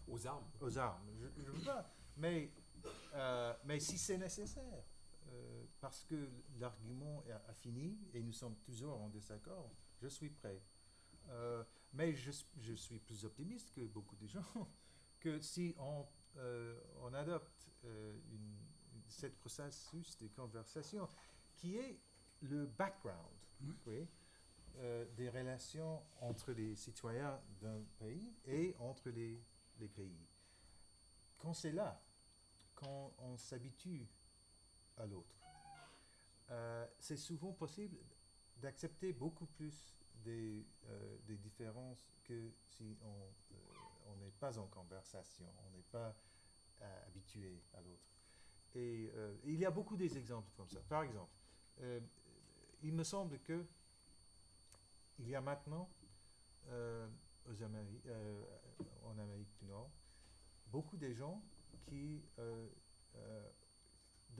aux armes. Aux armes. Je ne veux pas. Mais si c'est nécessaire, parce que l'argument a fini et nous sommes toujours en désaccord, je suis prêt. Mais je suis plus optimiste que beaucoup de gens, que si on adopte cette processus de conversation qui est le background, oui, des relations entre les citoyens d'un pays et entre les pays. Quand c'est là, quand on s'habitue à l'autre, c'est souvent possible d'accepter beaucoup plus des différences que si on n'est pas en conversation, on n'est pas habitué à l'autre. Et il y a beaucoup des exemples comme ça. Par exemple, il me semble que il y a maintenant en Amérique du Nord beaucoup de gens qui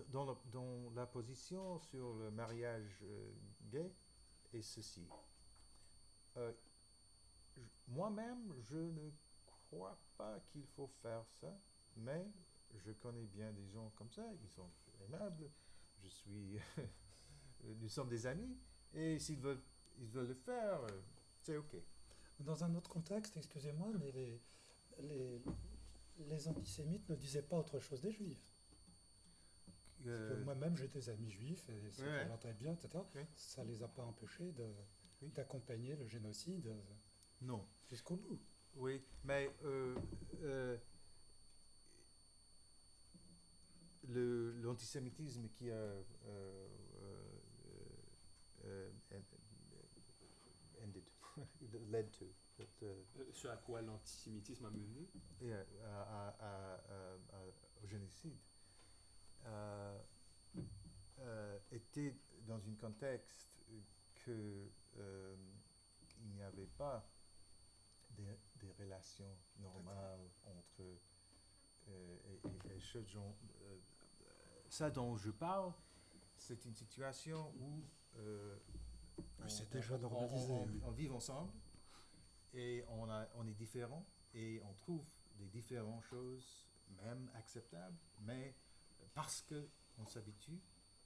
dont la position sur le mariage gay est ceci. Moi-même, je ne crois pas qu'il faut faire ça, mais je connais bien des gens comme ça, ils sont aimables, nous sommes des amis, et ils veulent le faire, c'est ok. Dans un autre contexte, excusez-moi, mais les antisémites ne disaient pas autre chose des juifs. Parce que moi-même, j'ai des amis juifs, et ça va très bien, etc. Oui. Ça ne les a pas empêchés Oui. d'accompagner le génocide Non. jusqu'au bout. Oui, mais l'antisémitisme qui a led to Ce à quoi l'antisémitisme a mené. au génocide était dans un contexte que il n'y avait pas des relations normales entre et ce genre, ça dont je parle, c'est une situation où C'est déjà normalisé. on vit ensemble et on est différents et on trouve des différentes choses même acceptables, mais parce qu'on s'habitue,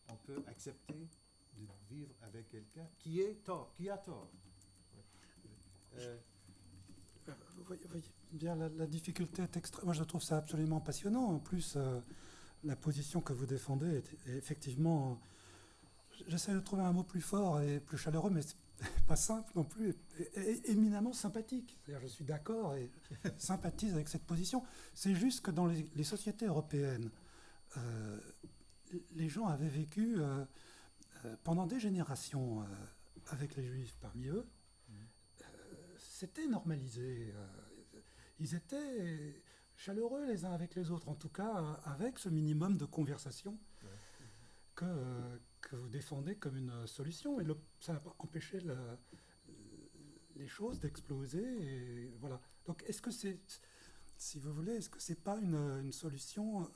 on peut accepter de vivre avec quelqu'un qui a tort. Vous voyez bien, la difficulté est extrême. Moi, je trouve ça absolument passionnant. En plus, la position que vous défendez est effectivement... J'essaie de trouver un mot plus fort et plus chaleureux, mais c'est pas simple non plus, et éminemment sympathique. C'est-à-dire, je suis d'accord et sympathise avec cette position. C'est juste que dans les sociétés européennes, les gens avaient vécu pendant des générations avec les juifs parmi eux. C'était normalisé. Ils étaient chaleureux les uns avec les autres, en tout cas avec ce minimum de conversation que vous défendez comme une solution. Et ça n'a pas empêché les choses d'exploser. Et voilà. Donc est-ce que c'est, si vous voulez, est-ce que c'est pas une solution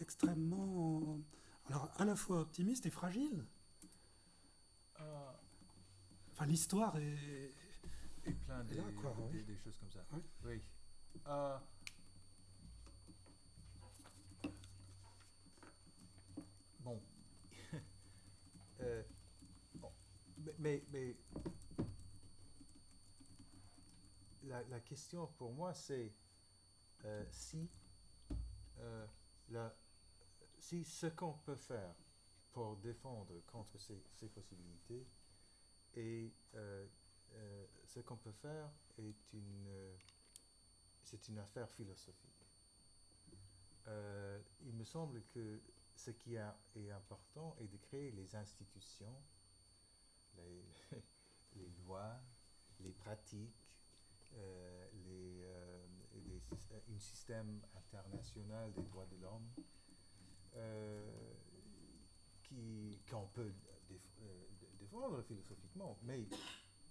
extrêmement, alors à la fois optimiste et fragile? Enfin, l'histoire est plein là, quoi, oui. des choses comme ça. Oui. Oui. Bon. Bon. Mais la question pour moi, c'est si ce qu'on peut faire pour défendre contre ces possibilités et ce qu'on peut faire c'est une affaire philosophique. Il me semble que ce qui est important est de créer les institutions, les lois, les pratiques, un système international des droits de l'homme qu'on peut défendre philosophiquement, mais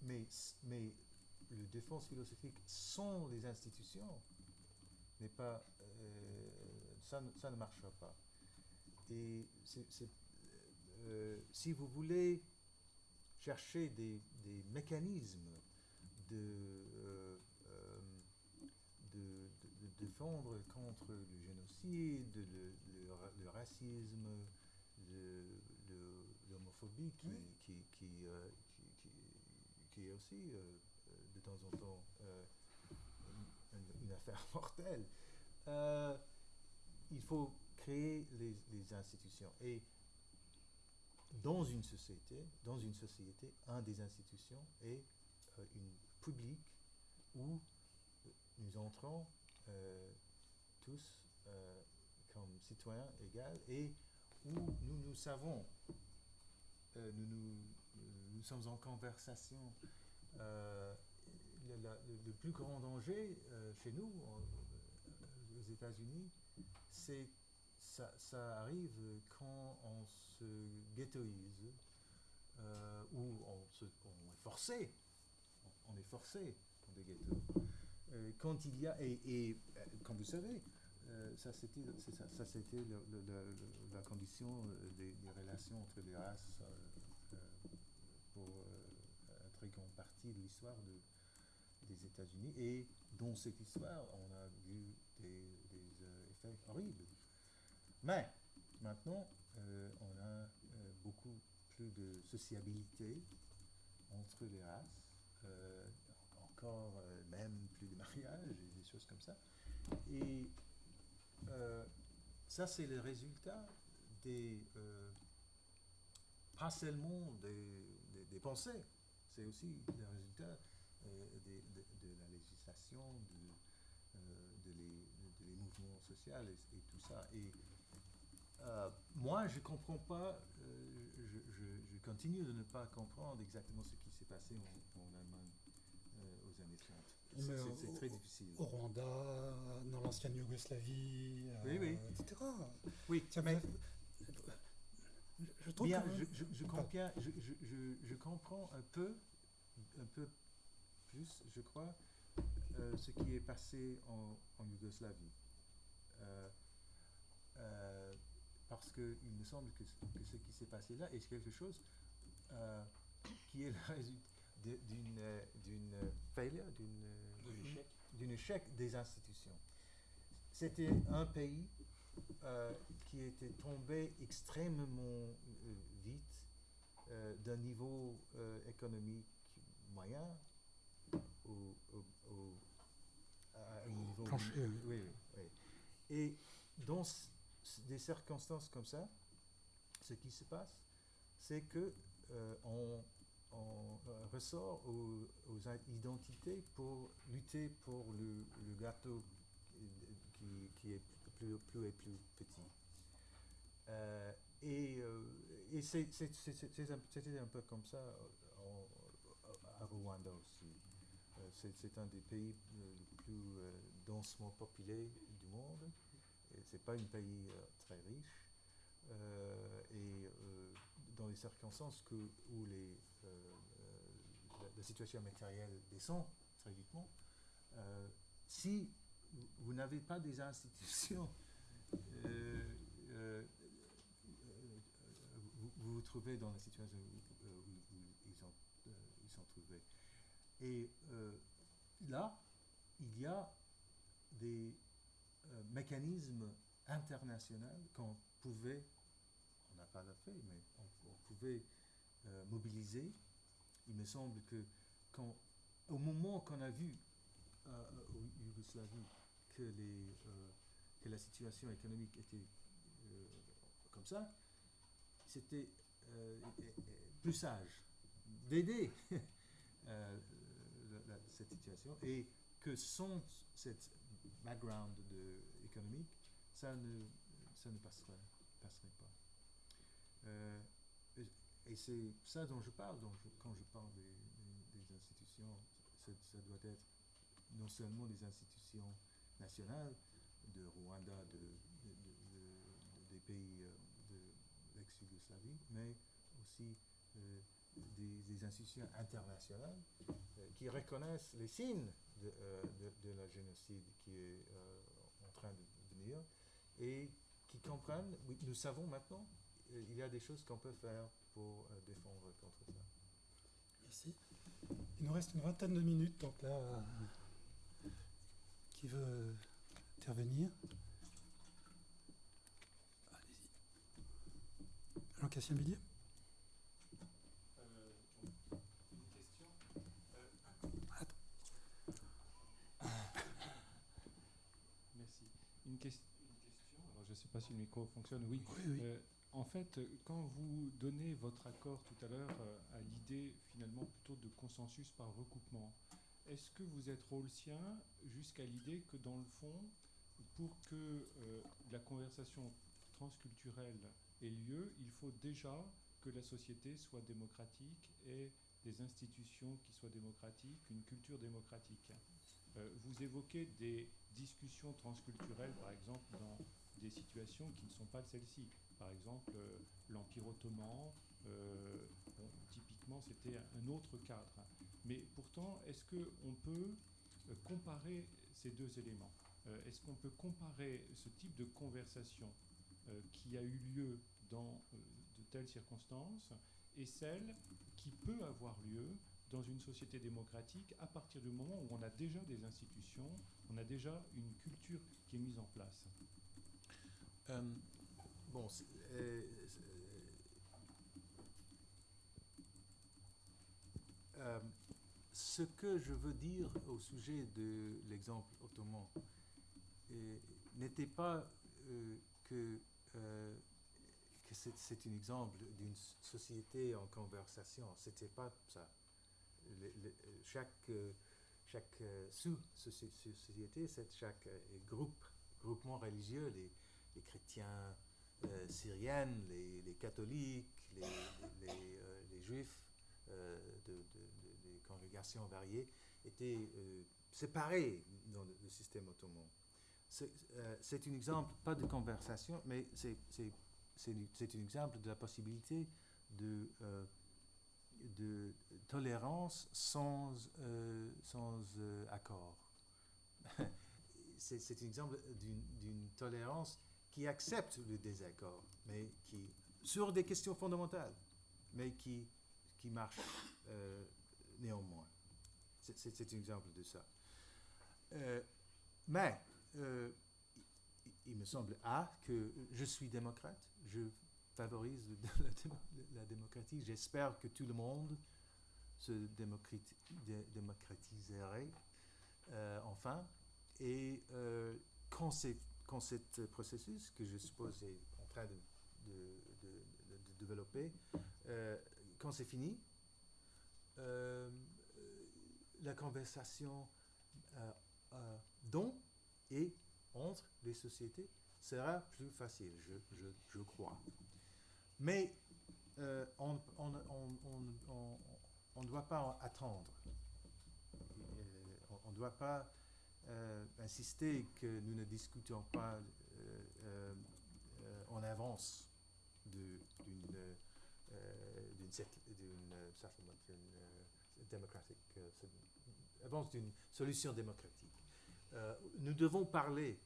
le défense philosophique sans les institutions n'est pas ça ne marchera pas. Et si vous voulez chercher des mécanismes de défendre contre le génocide, le racisme, l'homophobie qui est aussi de temps en temps une affaire mortelle. Il faut créer les institutions. Et dans une société, un des institutions est une publique où nous entrons tous comme citoyens égaux et où nous savons, nous sommes en conversation. Le plus grand danger chez nous, aux États-Unis, c'est ça arrive quand on se ghettoise, où on est forcé dans des ghettos. Quand il y a, comme vous savez, ça c'était la condition des relations entre les races pour une très grande partie de l'histoire des États-Unis. Et dans cette histoire, on a vu des effets horribles. Mais maintenant, on a beaucoup plus de sociabilité entre les races, encore même plus de mariage et des choses comme ça. Et ça, c'est le résultat pas seulement des pensées, c'est aussi le résultat de la législation, des mouvements sociaux et tout ça. Et moi, je ne comprends pas, je continue de ne pas comprendre exactement ce qui s'est passé en Allemagne aux années 30. C'est très difficile. Au Rwanda, dans l'ancienne Yougoslavie, oui. etc. Oui, tiens, mais je trouve bien, je comprends un peu plus, je crois, ce qui est passé en Yougoslavie. Parce qu'il me semble que ce qui s'est passé là est quelque chose qui est le résultat d'une failure, d'un échec des institutions. C'était un pays qui était tombé extrêmement vite d'un niveau économique moyen à un niveau plancher. Oui. Et dans des circonstances comme ça, ce qui se passe, c'est que on ressort aux identités pour lutter pour le gâteau qui est plus et plus petit. Et c'était un peu comme ça à Rwanda aussi. C'est un des pays les plus densément peuplés du monde. C'est pas un pays très riche. Et dans les circonstances où la situation matérielle descend très vitement, si vous n'avez pas des institutions, vous vous trouvez dans la situation où ils sont trouvés. Et là, il y a des mécanismes internationaux qu'on pouvait, on n'a pas le fait, mais on pouvait mobiliser. Il me semble que au moment qu'on a vu au Yougoslavie que la situation économique était comme ça, c'était plus sage d'aider cette situation, et que sans cette background économique, ça ne passerait pas. Et c'est ça dont je parle quand je parle des institutions. Ça doit être non seulement des institutions nationales de Rwanda, des pays de l'ex-Yougoslavie, mais aussi des institutions internationales qui reconnaissent les signes de la génocide qui est en train de venir et qui comprennent, oui, nous savons maintenant, il y a des choses qu'on peut faire pour défendre contre ça. Merci. Il nous reste une vingtaine de minutes, donc là, qui veut intervenir? Allez-y. Jean-Cassien Billier. Une question. Merci. Une question. Alors, je ne sais pas si le micro fonctionne. Oui. Oui. En fait, quand vous donnez votre accord tout à l'heure à l'idée finalement plutôt de consensus par recoupement, est-ce que vous êtes rawlsien jusqu'à l'idée que dans le fond, pour que la conversation transculturelle ait lieu, il faut déjà que la société soit démocratique et des institutions qui soient démocratiques, une culture démocratique. Vous évoquez des discussions transculturelles, par exemple, dans des situations qui ne sont pas celles-ci. Par exemple, l'Empire ottoman, bon, typiquement, c'était un autre cadre. Mais pourtant, est-ce qu'on peut comparer ces deux éléments? Est-ce qu'on peut comparer ce type de conversation qui a eu lieu dans de telles circonstances et celle qui peut avoir lieu dans une société démocratique à partir du moment où on a déjà des institutions, on a déjà une culture qui est mise en place? Bon, ce que je veux dire au sujet de l'exemple ottoman n'était pas que c'est un exemple d'une société en conversation. C'était pas ça. Chaque sous-société, chaque groupement religieux, les chrétiens syriens, les catholiques, les juifs, des congrégations variées, étaient séparés dans le système ottoman. C'est un exemple, pas de conversation, mais c'est un exemple de la possibilité de tolérance sans accord. C'est un exemple d'une tolérance qui accepte le désaccord, mais qui, sur des questions fondamentales, mais qui marche néanmoins. C'est un exemple de ça. Mais il me semble que je suis démocrate, je favorise la démocratie, j'espère que tout le monde se démocratiserait enfin, et quand ce processus que je suppose est en train de développer, quand c'est fini, la conversation dans et entre les sociétés sera plus facile, je crois. Mais on ne doit pas attendre. On ne doit pas insister que nous ne discutons pas en avance d'une solution démocratique. Nous devons parler,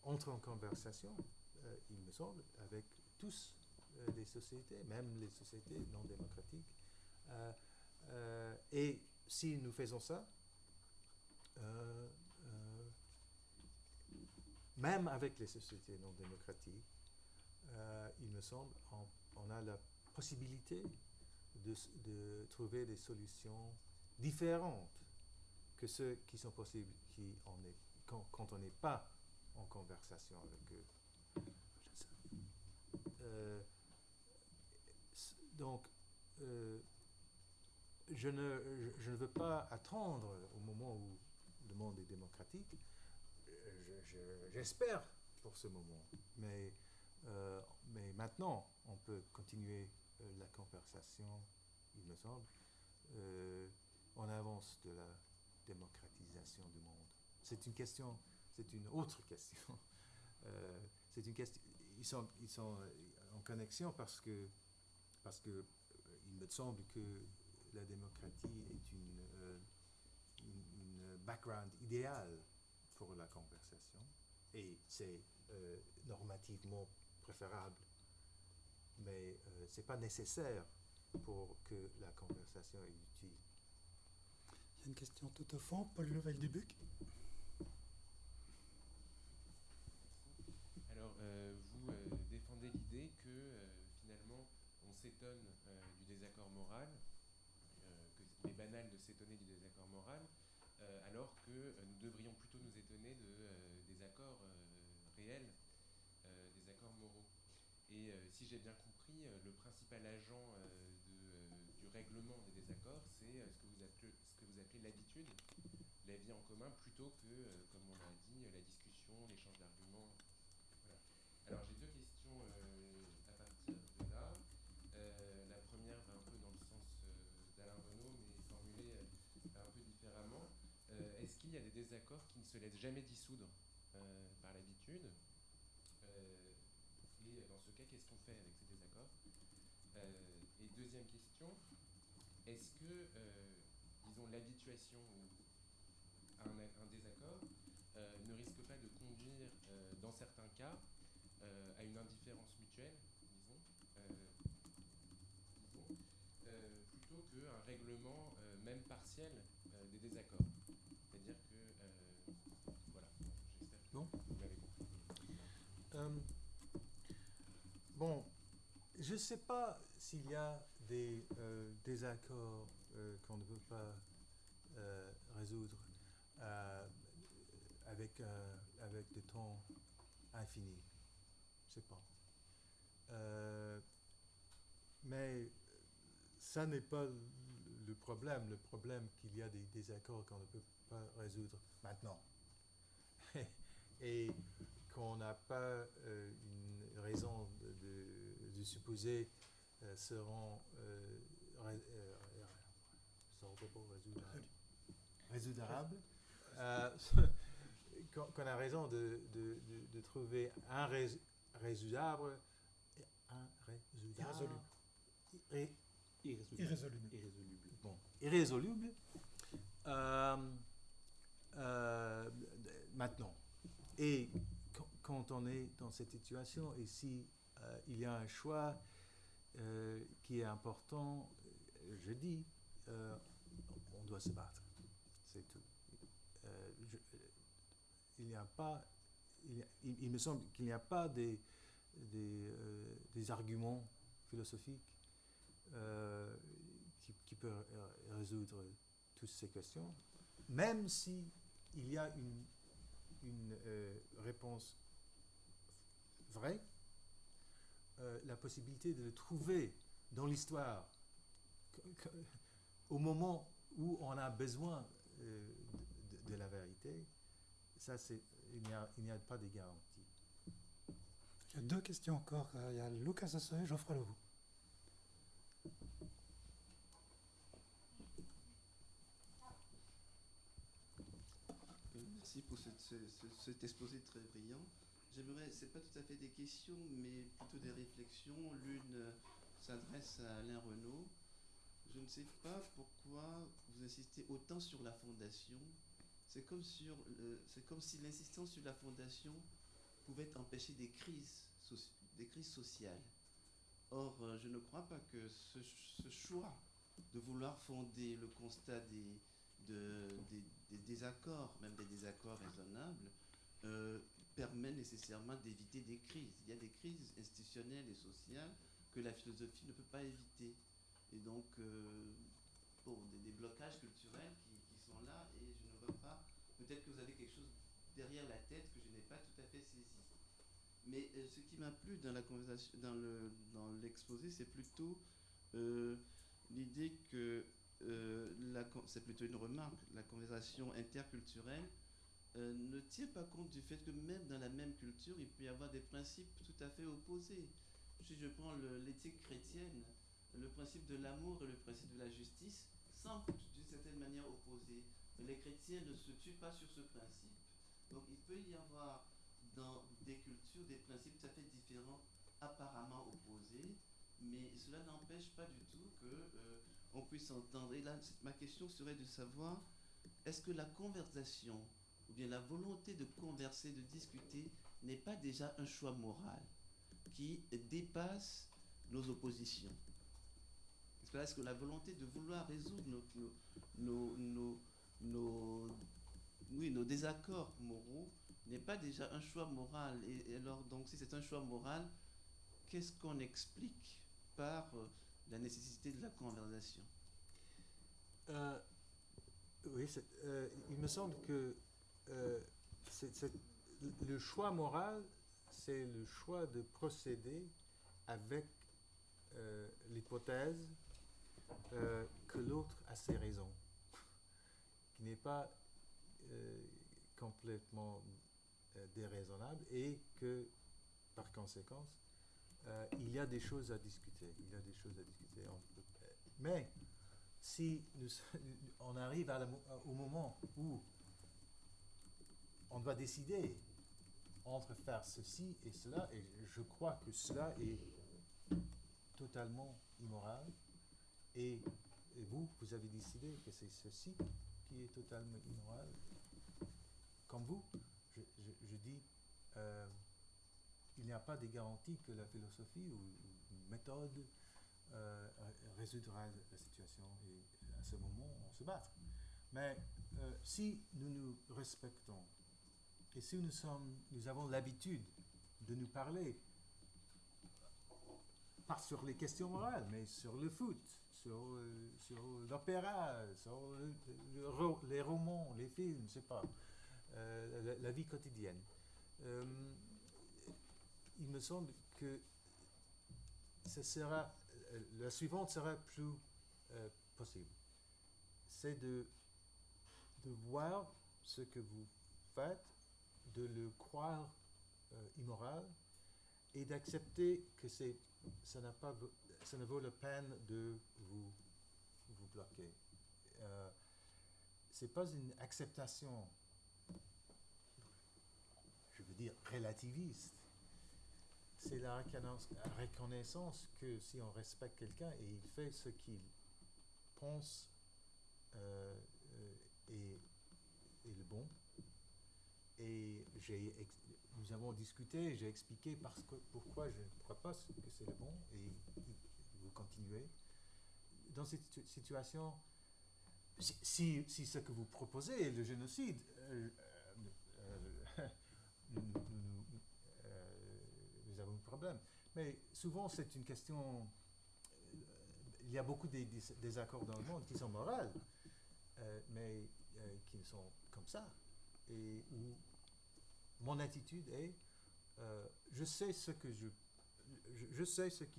entrer en conversation, il me semble, avec tous les sociétés, même les sociétés non démocratiques. Et si nous faisons ça, même avec les sociétés non démocratiques, il me semble, on a la possibilité de trouver des solutions différentes que ceux qui sont possibles quand on n'est pas en conversation avec eux. Donc, je ne veux pas attendre au moment où le monde est démocratique. J'espère pour ce moment, mais maintenant, on peut continuer la conversation, il me semble, en avance de la démocratisation du monde. C'est une question, c'est une autre question. C'est une question. Ils sont en connexion parce que il me semble que la démocratie est une background idéal pour la conversation et c'est normativement préférable, mais c'est pas nécessaire pour que la conversation est utile. Il y a une question tout au fond, Paul Leval-Dubuc. Alors, vous défendez l'idée que finalement on s'étonne du désaccord moral, qu'il est banal de s'étonner du désaccord moral, alors que nous devrions plutôt nous étonner des accords réels, des accords moraux. Et si j'ai bien compris, le principal agent du règlement des désaccords, désaccord, c'est ce que vous appelez l'habitude, la vie en commun, plutôt que, comme on l'a dit, la discussion, l'échange d'arguments. Voilà. Alors j'ai deux questions à partir de là. La première va un peu dans le sens d'Alain Renaud, mais formulée un peu différemment. Est-ce qu'il y a des désaccords qui ne se laissent jamais dissoudre par l'habitude et dans ce cas, qu'est-ce qu'on fait avec ces désaccords et deuxième question, est-ce que, disons, l'habituation à un désaccord ne risque pas de conduire, dans certains cas, à une indifférence mutuelle, plutôt qu'un règlement, même partiel, des désaccords. C'est-à-dire que, voilà, j'espère que vous m'avez compris. Bon, je ne sais pas s'il y a des désaccords qu'on ne peut pas résoudre avec des temps infinis. Je ne sais pas. Mais ça n'est pas le problème. Le problème qu'il y a des désaccords qu'on ne peut pas résoudre maintenant. Et qu'on n'a pas une raison de supposer seront résoudarables. Qu'on a raison de trouver irrésoluble. Bon, irrésoluble. Maintenant. Et quand on est dans cette situation, et si il y a un choix qui est important, je dis, on doit se battre. C'est tout. Il me semble qu'il n'y a pas des arguments philosophiques qui peuvent résoudre toutes ces questions, même si il y a une réponse vraie, la possibilité de le trouver dans l'histoire au moment où on a besoin de la vérité, ça il n'y a pas de garantie. Il y a deux questions encore. Il y a Lucas Assay et Geoffroy Levoux. Merci pour cet exposé très brillant. J'aimerais, c'est pas tout à fait des questions, mais plutôt des réflexions. L'une s'adresse à Alain Renaud. Je ne sais pas pourquoi vous insistez autant sur la fondation. C'est comme si l'insistance sur la fondation pouvait empêcher des crises sociales. Or, je ne crois pas que ce choix de vouloir fonder le constat des désaccords, même des désaccords raisonnables, permet nécessairement d'éviter des crises. Il y a des crises institutionnelles et sociales que la philosophie ne peut pas éviter. Et donc, des blocages culturels qui sont là, et je ne vois pas, peut-être que vous avez quelque chose derrière la tête que je n'ai pas tout à fait saisi. Mais ce qui m'a plu dans la conversation, dans l'exposé, c'est plutôt l'idée que c'est plutôt une remarque, la conversation interculturelle ne tient pas compte du fait que même dans la même culture, il peut y avoir des principes tout à fait opposés. Si je prends l'éthique chrétienne, le principe de l'amour et le principe de la justice semblent d'une certaine manière opposés. Mais les chrétiens ne se tuent pas sur ce principe. Donc il peut y avoir dans des cultures des principes tout à fait différents, apparemment opposés, mais cela n'empêche pas du tout qu'on puisse entendre. Et là, ma question serait de savoir, est-ce que la conversation, ou bien la volonté de converser, de discuter, n'est pas déjà un choix moral qui dépasse nos oppositions? Est-ce que la volonté de vouloir résoudre nos désaccords moraux n'est pas déjà un choix moral? Et alors, donc, si c'est un choix moral, qu'est-ce qu'on explique par la nécessité de la conversation? Oui, il me semble que le choix moral, c'est le choix de procéder avec l'hypothèse que l'autre ses raisons, qui n'est pas complètement déraisonnable et que, par conséquent, il y a des choses à discuter. Mais si on arrive au moment où on doit décider entre faire ceci et cela, et je crois que cela est totalement immoral, et vous avez décidé que c'est ceci qui est totalement immoral, comme vous, je dis, il n'y a pas de garantie que la philosophie ou une méthode résoudra la situation, et à ce moment, on se bat. Mais si nous nous respectons, et si nous avons l'habitude de nous parler, pas sur les questions morales, mais sur le foot, sur l'opéra, sur les romans, les films, je sais pas, la vie quotidienne. Il me semble que la suivante sera plus possible. C'est de voir ce que vous faites, de le croire immoral, et d'accepter que ça ne vaut la peine de vous bloquer. C'est pas une acceptation, je veux dire, relativiste. C'est la reconnaissance que si on respecte quelqu'un et il fait ce qu'il pense est le bon. Et nous avons discuté, j'ai expliqué pourquoi je ne crois pas que c'est le bon, et vous continuez. Dans cette situation, si ce que vous proposez est le génocide, nous avons un problème. Mais souvent, c'est une question. Il y a beaucoup de désaccords dans le monde qui sont moraux, mais qui sont comme ça. Et où mon attitude est je sais ce qui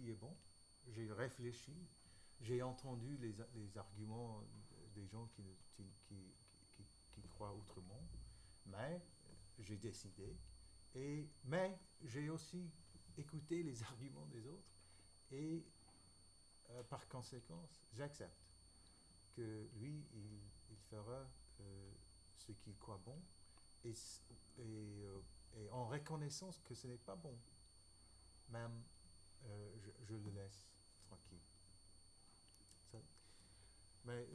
est bon, j'ai réfléchi, j'ai entendu les arguments des gens qui croient autrement, mais j'ai décidé, mais j'ai aussi écouté les arguments des autres, et par conséquent, j'accepte que lui, il fera ce qu'il croit bon, et en reconnaissance que ce n'est pas bon, même je le laisse tranquille. Mais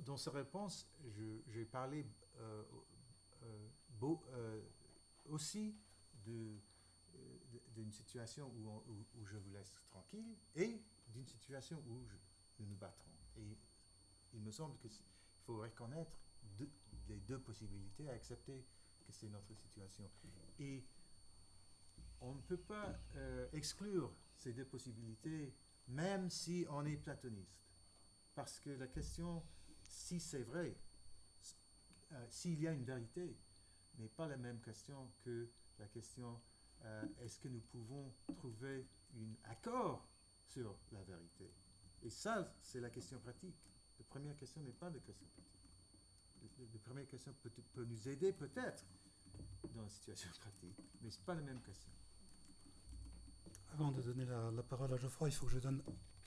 dans cette réponse, j'ai parlé aussi d'une situation où je vous laisse tranquille, et d'une situation où nous nous battrons. Et il me semble qu'il faut reconnaître les deux possibilités, accepter que c'est notre situation. Et on ne peut pas exclure ces deux possibilités, même si on est platoniste. Parce que la question, si c'est vrai, s'il y a une vérité, n'est pas la même question que la question est-ce que nous pouvons trouver un accord sur la vérité. Et ça, c'est la question pratique. La première question n'est pas la question pratique. La première question peut nous aider peut-être dans la situation pratique, mais ce n'est pas la même question. Avant de donner la parole à Geoffroy, il faut que je donne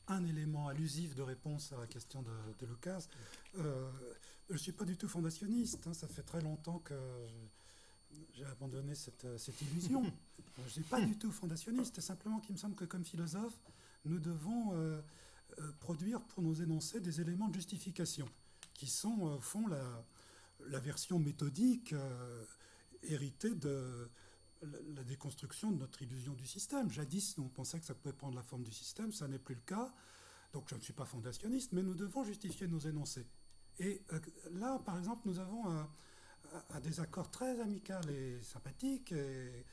un élément allusif de réponse à la question de Lucas. Je ne suis pas du tout fondationniste, hein, ça fait très longtemps que j'ai abandonné cette illusion. Je ne suis pas du tout fondationniste, c'est simplement qu'il me semble que comme philosophe, nous devons produire pour nos énoncés des éléments de justification, qui sont au fond la version méthodique héritée de la déconstruction de notre illusion du système. Jadis, on pensait que ça pouvait prendre la forme du système, ça n'est plus le cas. Donc je ne suis pas fondationniste, mais nous devons justifier nos énoncés. Et là, par exemple, nous avons un désaccord très amical et sympathique, et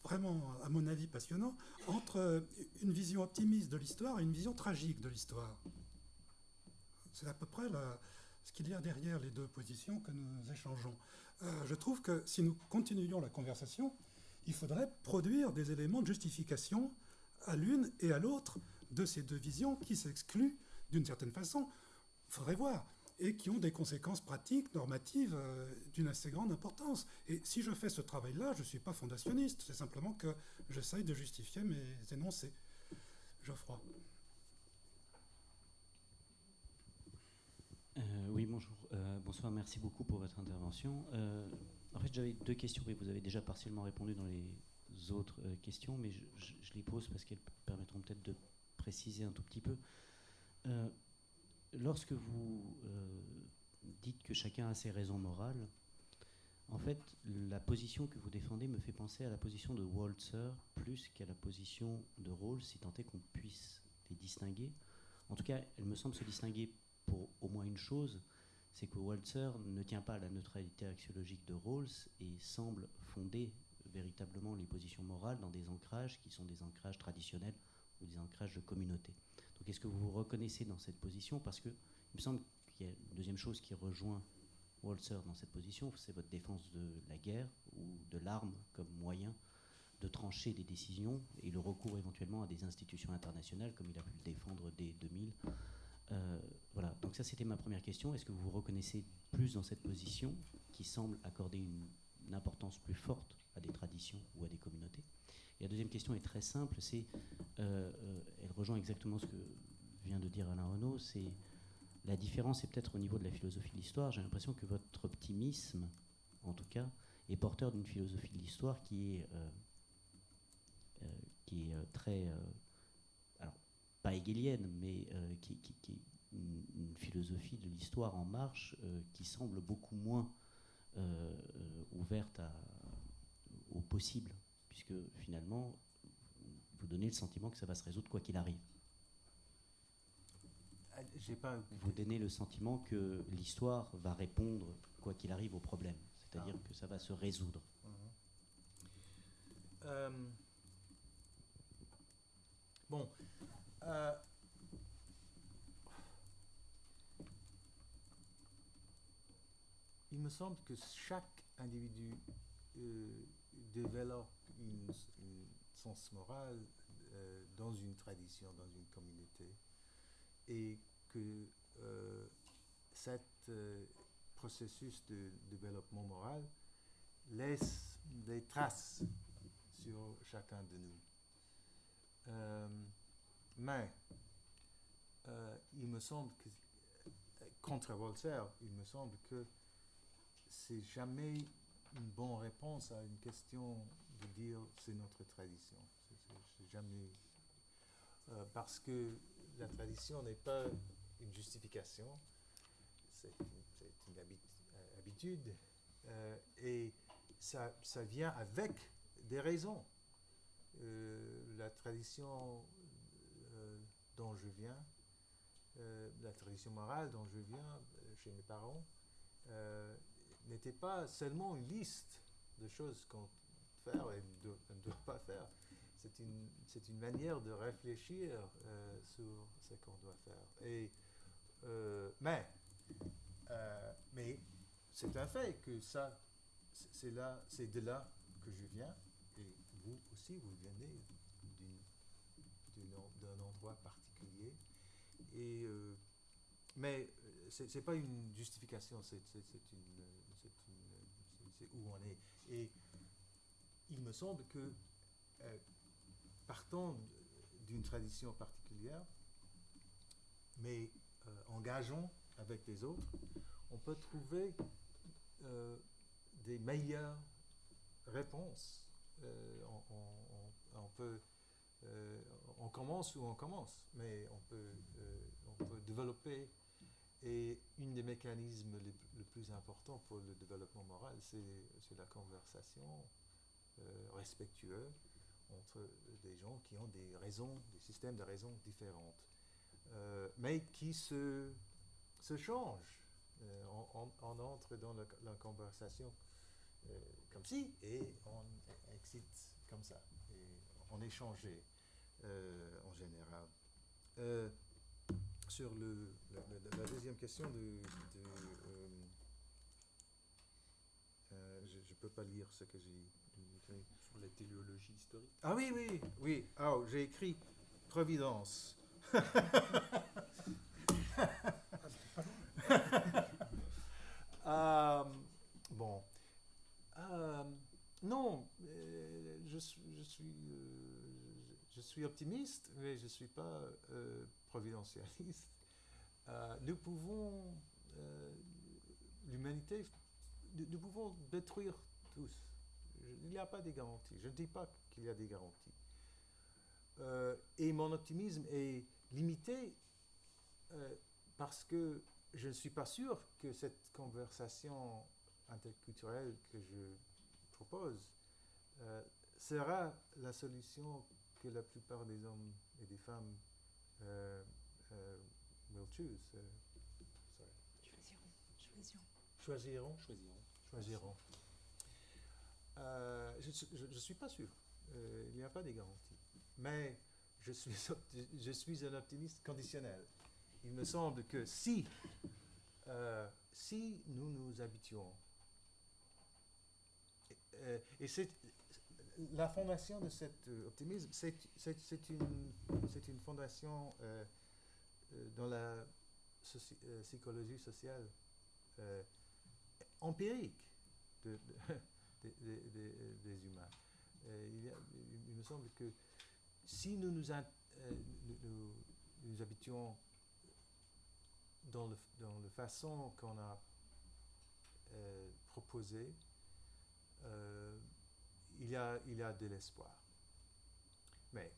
vraiment, à mon avis, passionnant, entre une vision optimiste de l'histoire et une vision tragique de l'histoire. C'est à peu près ce qu'il y a derrière les deux positions que nous échangeons. Je trouve que si nous continuions la conversation, il faudrait produire des éléments de justification à l'une et à l'autre de ces deux visions qui s'excluent d'une certaine façon, il faudrait voir, et qui ont des conséquences pratiques, normatives, d'une assez grande importance. Et si je fais ce travail-là, je ne suis pas fondationniste, c'est simplement que j'essaye de justifier mes énoncés. Geoffroy. Oui, bonjour. Bonsoir, merci beaucoup pour votre intervention. En fait, j'avais deux questions, mais vous avez déjà partiellement répondu dans les autres questions, mais je les pose parce qu'elles permettront peut-être de préciser un tout petit peu. Lorsque vous dites que chacun a ses raisons morales, en fait, la position que vous défendez me fait penser à la position de Walzer plus qu'à la position de Rawls, si tant est qu'on puisse les distinguer. En tout cas, elle me semble se distinguer pour au moins une chose, c'est que Walzer ne tient pas à la neutralité axiologique de Rawls et semble fonder véritablement les positions morales dans des ancrages qui sont des ancrages traditionnels ou des ancrages de communauté. Donc est-ce que vous vous reconnaissez dans cette position? Parce que il me semble qu'il y a une deuxième chose qui rejoint Walzer dans cette position, c'est votre défense de la guerre ou de l'arme comme moyen de trancher des décisions et le recours éventuellement à des institutions internationales comme il a pu le défendre dès 2000. Voilà, donc ça c'était ma première question. Est-ce que vous vous reconnaissez plus dans cette position qui semble accorder une importance plus forte à des traditions ou à des communautés? Et la deuxième question est très simple, elle rejoint exactement ce que vient de dire Alain Renaud, c'est la différence est peut-être au niveau de la philosophie de l'histoire. J'ai l'impression que votre optimisme, en tout cas, est porteur d'une philosophie de l'histoire qui est très... alors, pas hégélienne, mais qui est une philosophie de l'histoire en marche qui semble beaucoup moins ouverte au possible, puisque finalement, vous donnez le sentiment que ça va se résoudre quoi qu'il arrive. Vous donnez le sentiment que l'histoire va répondre quoi qu'il arrive au problème, c'est-à-dire que ça va se résoudre. Bon. Il me semble que chaque individu développe un sens moral dans une tradition, dans une communauté, et que cet processus de développement moral laisse des traces sur chacun de nous. Mais il me semble que, contre Walzer, il me semble que c'est jamais une bonne réponse à une question de dire c'est notre tradition. C'est jamais parce que la tradition n'est pas une justification, c'est une habitude et ça vient avec des raisons. La tradition dont je viens, la tradition morale dont je viens chez mes parents, n'était pas seulement une liste de choses qu'on doit faire et ne doit pas faire. C'est une manière de réfléchir sur ce qu'on doit faire. Et, mais c'est un fait que ça, c'est de là que je viens, et vous aussi, vous venez d'un endroit particulier. Et, mais c'est pas une justification, c'est où on est. Et il me semble que partant d'une tradition particulière, mais engageant avec les autres, on peut trouver des meilleures réponses. On commence où on commence, mais on peut développer. Et un des mécanismes les plus importants pour le développement moral, c'est la conversation respectueuse entre des gens qui ont des raisons, des systèmes de raisons différentes, mais qui se changent. On entre dans la conversation comme ci, et on excite comme ça, et on échange en général. Sur la deuxième question je ne peux pas lire ce que j'ai écrit. Sur la téléologie historique. Ah oui. Oh, j'ai écrit providence. Bon. Non, je suis optimiste, mais je ne suis pas providentialiste. Nous pouvons, l'humanité, nous pouvons détruire tous. Il n'y a pas de garanties. Je ne dis pas qu'il y a des garanties. Et mon optimisme est limité parce que je ne suis pas sûr que cette conversation interculturelle que je propose sera la solution que la plupart des hommes et des femmes will choose. Choisiront. Je ne suis pas sûr. Il n'y a pas de garantie. Mais je suis un optimiste conditionnel. Il me semble que si nous nous habituons, et la fondation de cet optimisme, c'est une fondation dans la psychologie sociale empirique des humains. Il me semble que si nous nous habituons dans la façon qu'on a proposé, il y a de l'espoir. Mais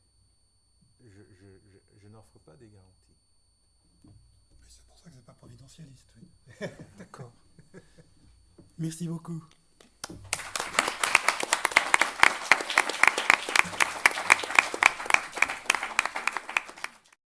je n'offre pas des garanties. C'est pour ça que c'est pas providentialiste, oui. D'accord. Merci beaucoup.